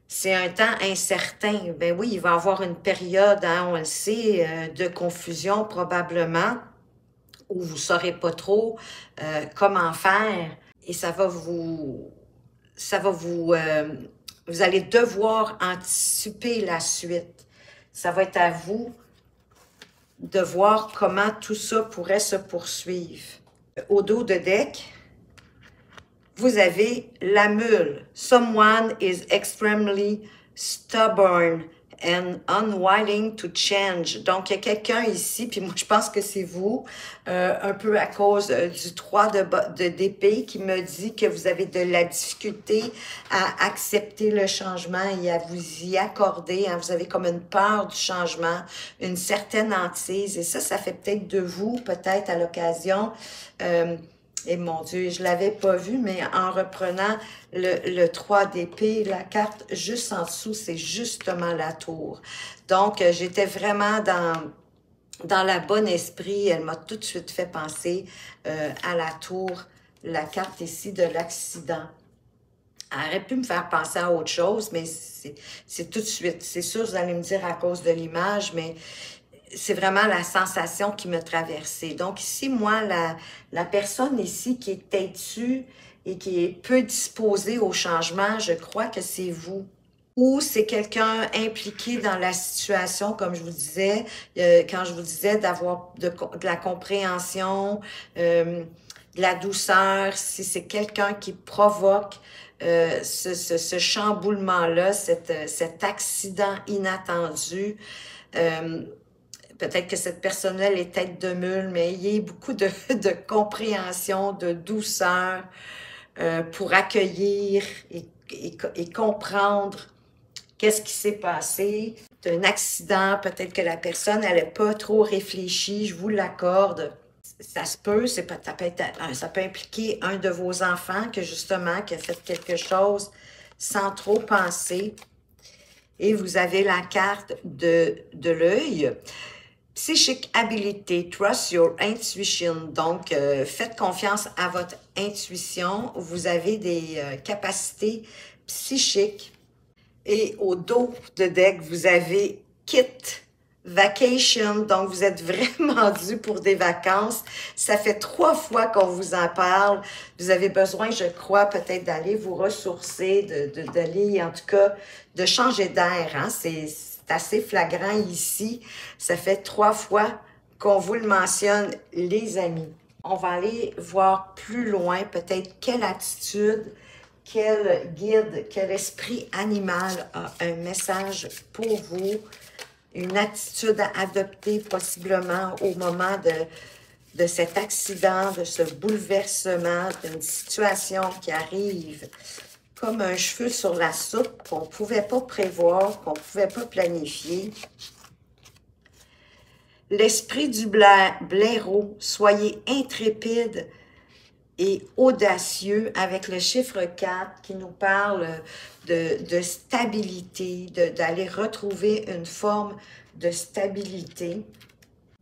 c'est un temps incertain. Ben oui, il va y avoir une période, hein, on le sait, de confusion probablement, où vous ne saurez pas trop comment faire. Et vous allez devoir anticiper la suite. Ça va être à vous de voir comment tout ça pourrait se poursuivre. Au dos de deck, vous avez la mule. Someone is extremely stubborn and unwilling to change. Donc, il y a quelqu'un ici, puis moi, je pense que c'est vous, un peu à cause du 3 d'épée, qui me dit que vous avez de la difficulté à accepter le changement et à vous y accorder. Hein. Vous avez comme une peur du changement, une certaine hantise. Et ça fait peut-être de vous, peut-être à l'occasion... et mon Dieu, je ne l'avais pas vu, mais en reprenant le 3 d'épée, la carte juste en dessous, c'est justement la tour. Donc, j'étais vraiment dans la bonne esprit. Elle m'a tout de suite fait penser à la tour, la carte ici de l'accident. Elle aurait pu me faire penser à autre chose, mais c'est tout de suite. C'est sûr, vous allez me dire à cause de l'image, mais... c'est vraiment la sensation qui me traversait. Donc ici, moi, la personne ici qui est têtue, et qui est peu disposé au changement, je crois que c'est vous. Ou c'est quelqu'un impliqué dans la situation, comme je vous disais, quand je vous disais d'avoir de la compréhension, de la douceur, si c'est quelqu'un qui provoque ce chamboulement-là, cet accident inattendu. Peut-être que cette personne-là est tête de mule, mais il y a beaucoup de compréhension, de douceur pour accueillir et comprendre qu'est-ce qui s'est passé. Un accident, peut-être que la personne n'avait pas trop réfléchi, je vous l'accorde. Ça se peut, ça peut impliquer un de vos enfants qui a fait quelque chose sans trop penser. Et vous avez la carte de l'œil. Psychic ability, trust your intuition. Donc, faites confiance à votre intuition. Vous avez des capacités psychiques. Et au dos de deck, vous avez kit, vacation. Donc, vous êtes vraiment dû pour des vacances. Ça fait 3 fois qu'on vous en parle. Vous avez besoin, je crois, peut-être d'aller vous ressourcer, d'aller, en tout cas, de changer d'air. Hein? C'est assez flagrant ici. Ça fait 3 fois qu'on vous le mentionne, les amis. On va aller voir plus loin, peut-être quelle attitude, quel guide, quel esprit animal a un message pour vous, une attitude à adopter possiblement au moment de cet accident, de ce bouleversement, d'une situation qui arrive comme un cheveu sur la soupe qu'on ne pouvait pas prévoir, qu'on ne pouvait pas planifier. L'esprit du blaireau, soyez intrépide et audacieux avec le chiffre 4 qui nous parle de stabilité, d'aller retrouver une forme de stabilité,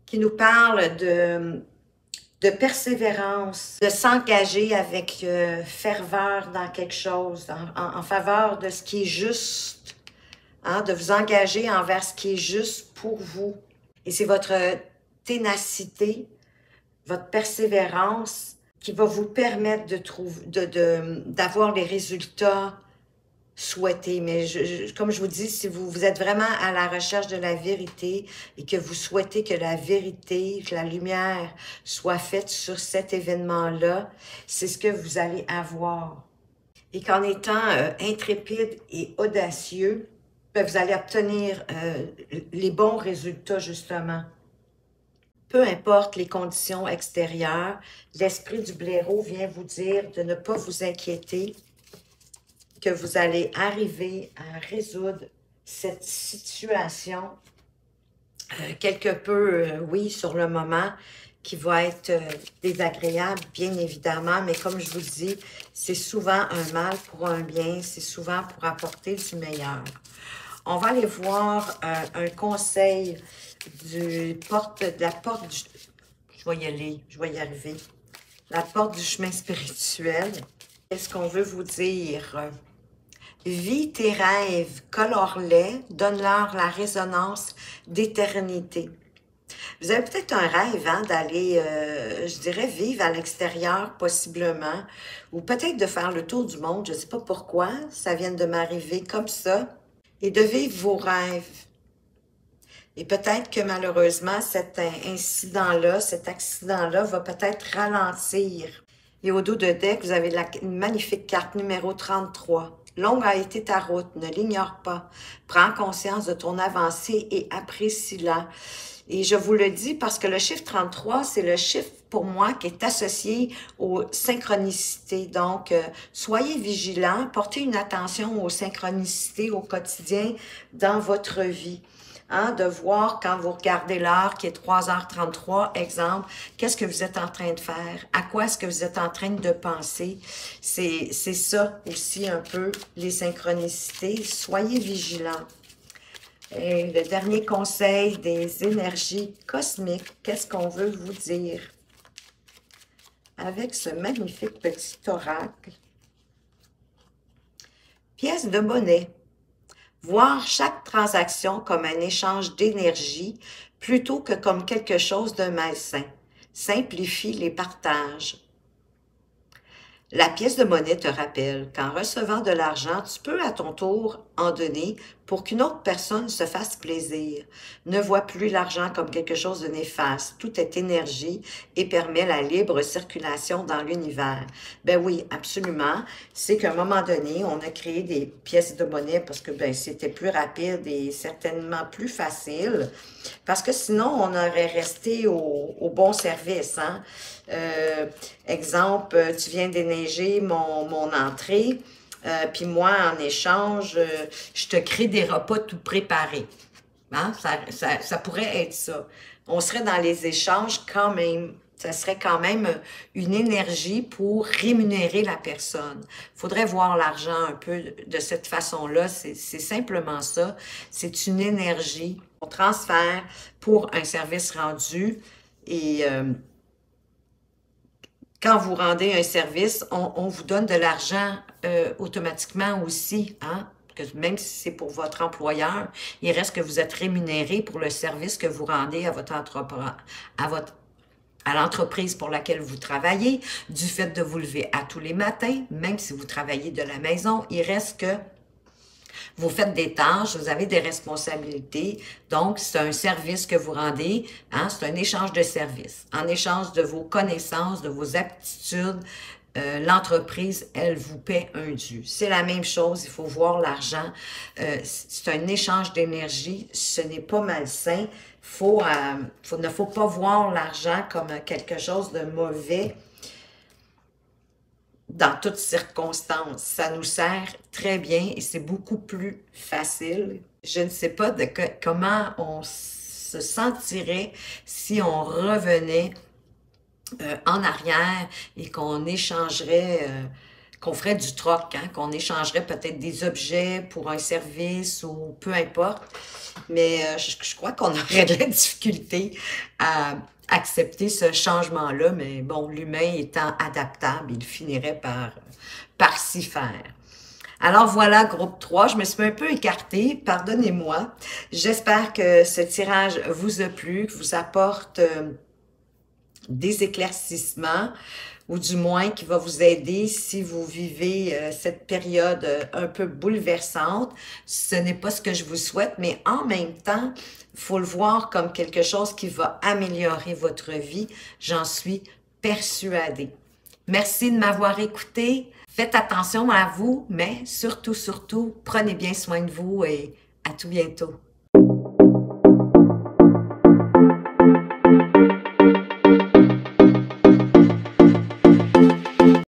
qui nous parle de persévérance, de s'engager avec ferveur dans quelque chose, en faveur de ce qui est juste, hein, de vous engager envers ce qui est juste pour vous. Et c'est votre ténacité, votre persévérance qui va vous permettre d'avoir les résultats souhaités. Mais comme je vous dis, si vous êtes vraiment à la recherche de la vérité et que vous souhaitez que la vérité, que la lumière soit faite sur cet événement-là, c'est ce que vous allez avoir. Et qu'en étant intrépide et audacieux, vous allez obtenir les bons résultats, justement. Peu importe les conditions extérieures, l'esprit du blaireau vient vous dire de ne pas vous inquiéter, que vous allez arriver à résoudre cette situation quelque peu, oui, sur le moment, qui va être désagréable, bien évidemment, mais comme je vous dis, c'est souvent un mal pour un bien, c'est souvent pour apporter du meilleur. On va aller voir un conseil de la porte du... Je vais y aller, je vais y arriver. La porte du chemin spirituel. Qu'est-ce qu'on veut vous dire? Vis tes rêves, colore-les, donne-leur la résonance d'éternité. Vous avez peut-être un rêve hein, d'aller, je dirais, vivre à l'extérieur, possiblement, ou peut-être de faire le tour du monde, je ne sais pas pourquoi, ça vient de m'arriver comme ça, et de vivre vos rêves. Et peut-être que malheureusement, cet incident-là, cet accident-là va peut-être ralentir. Et au dos de deck, vous avez une magnifique carte numéro 33. Longue a été ta route, ne l'ignore pas. Prends conscience de ton avancée et apprécie-la. Et je vous le dis parce que le chiffre 33, c'est le chiffre pour moi qui est associé aux synchronicités. Donc, soyez vigilants, portez une attention aux synchronicités au quotidien dans votre vie. Hein, de voir quand vous regardez l'heure qui est 3h33, exemple, qu'est-ce que vous êtes en train de faire? À quoi est-ce que vous êtes en train de penser? C'est ça aussi un peu, les synchronicités. Soyez vigilants. Et le dernier conseil des énergies cosmiques, qu'est-ce qu'on veut vous dire? Avec ce magnifique petit oracle. Pièce de monnaie. Voir chaque transaction comme un échange d'énergie plutôt que comme quelque chose de malsain. Simplifie les partages. La pièce de monnaie te rappelle qu'en recevant de l'argent, tu peux à ton tour en donner pour qu'une autre personne se fasse plaisir. Ne vois plus l'argent comme quelque chose de néfaste. Tout est énergie et permet la libre circulation dans l'univers. Ben oui, absolument. C'est qu'à un moment donné, on a créé des pièces de monnaie parce que ben c'était plus rapide et certainement plus facile. Parce que sinon, on aurait resté au bon service, hein? Exemple, tu viens déneiger mon entrée, puis moi, en échange, je te crée des repas tout préparés. Hein? Ça pourrait être ça. On serait dans les échanges quand même. Ça serait quand même une énergie pour rémunérer la personne. Il faudrait voir l'argent un peu de cette façon-là. C'est simplement ça. C'est une énergie. On transfère pour un service rendu et quand vous rendez un service, on vous donne de l'argent automatiquement aussi, hein? Que même si c'est pour votre employeur, il reste que vous êtes rémunéré pour le service que vous rendez à votre à l'entreprise pour laquelle vous travaillez, du fait de vous lever à tous les matins, même si vous travaillez de la maison, il reste que vous faites des tâches, vous avez des responsabilités, donc c'est un service que vous rendez, hein, c'est un échange de services. En échange de vos connaissances, de vos aptitudes, l'entreprise, elle vous paie un dû. C'est la même chose, il faut voir l'argent. C'est un échange d'énergie, ce n'est pas malsain. Il ne faut pas voir l'argent comme quelque chose de mauvais dans toutes circonstances. Ça nous sert très bien et c'est beaucoup plus facile. Je ne sais pas comment on se sentirait si on revenait en arrière et qu'on échangerait, qu'on ferait du troc, hein, qu'on échangerait peut-être des objets pour un service ou peu importe. Mais je crois qu'on aurait de la difficulté à accepter ce changement-là. Mais bon, l'humain étant adaptable, il finirait par s'y faire. Alors voilà, groupe 3, je me suis un peu écartée, pardonnez-moi. J'espère que ce tirage vous a plu, que vous apporte des éclaircissements, ou du moins qui va vous aider si vous vivez cette période un peu bouleversante. Ce n'est pas ce que je vous souhaite, mais en même temps, il faut le voir comme quelque chose qui va améliorer votre vie. J'en suis persuadée. Merci de m'avoir écouté. Faites attention à vous, mais surtout, prenez bien soin de vous et à tout bientôt.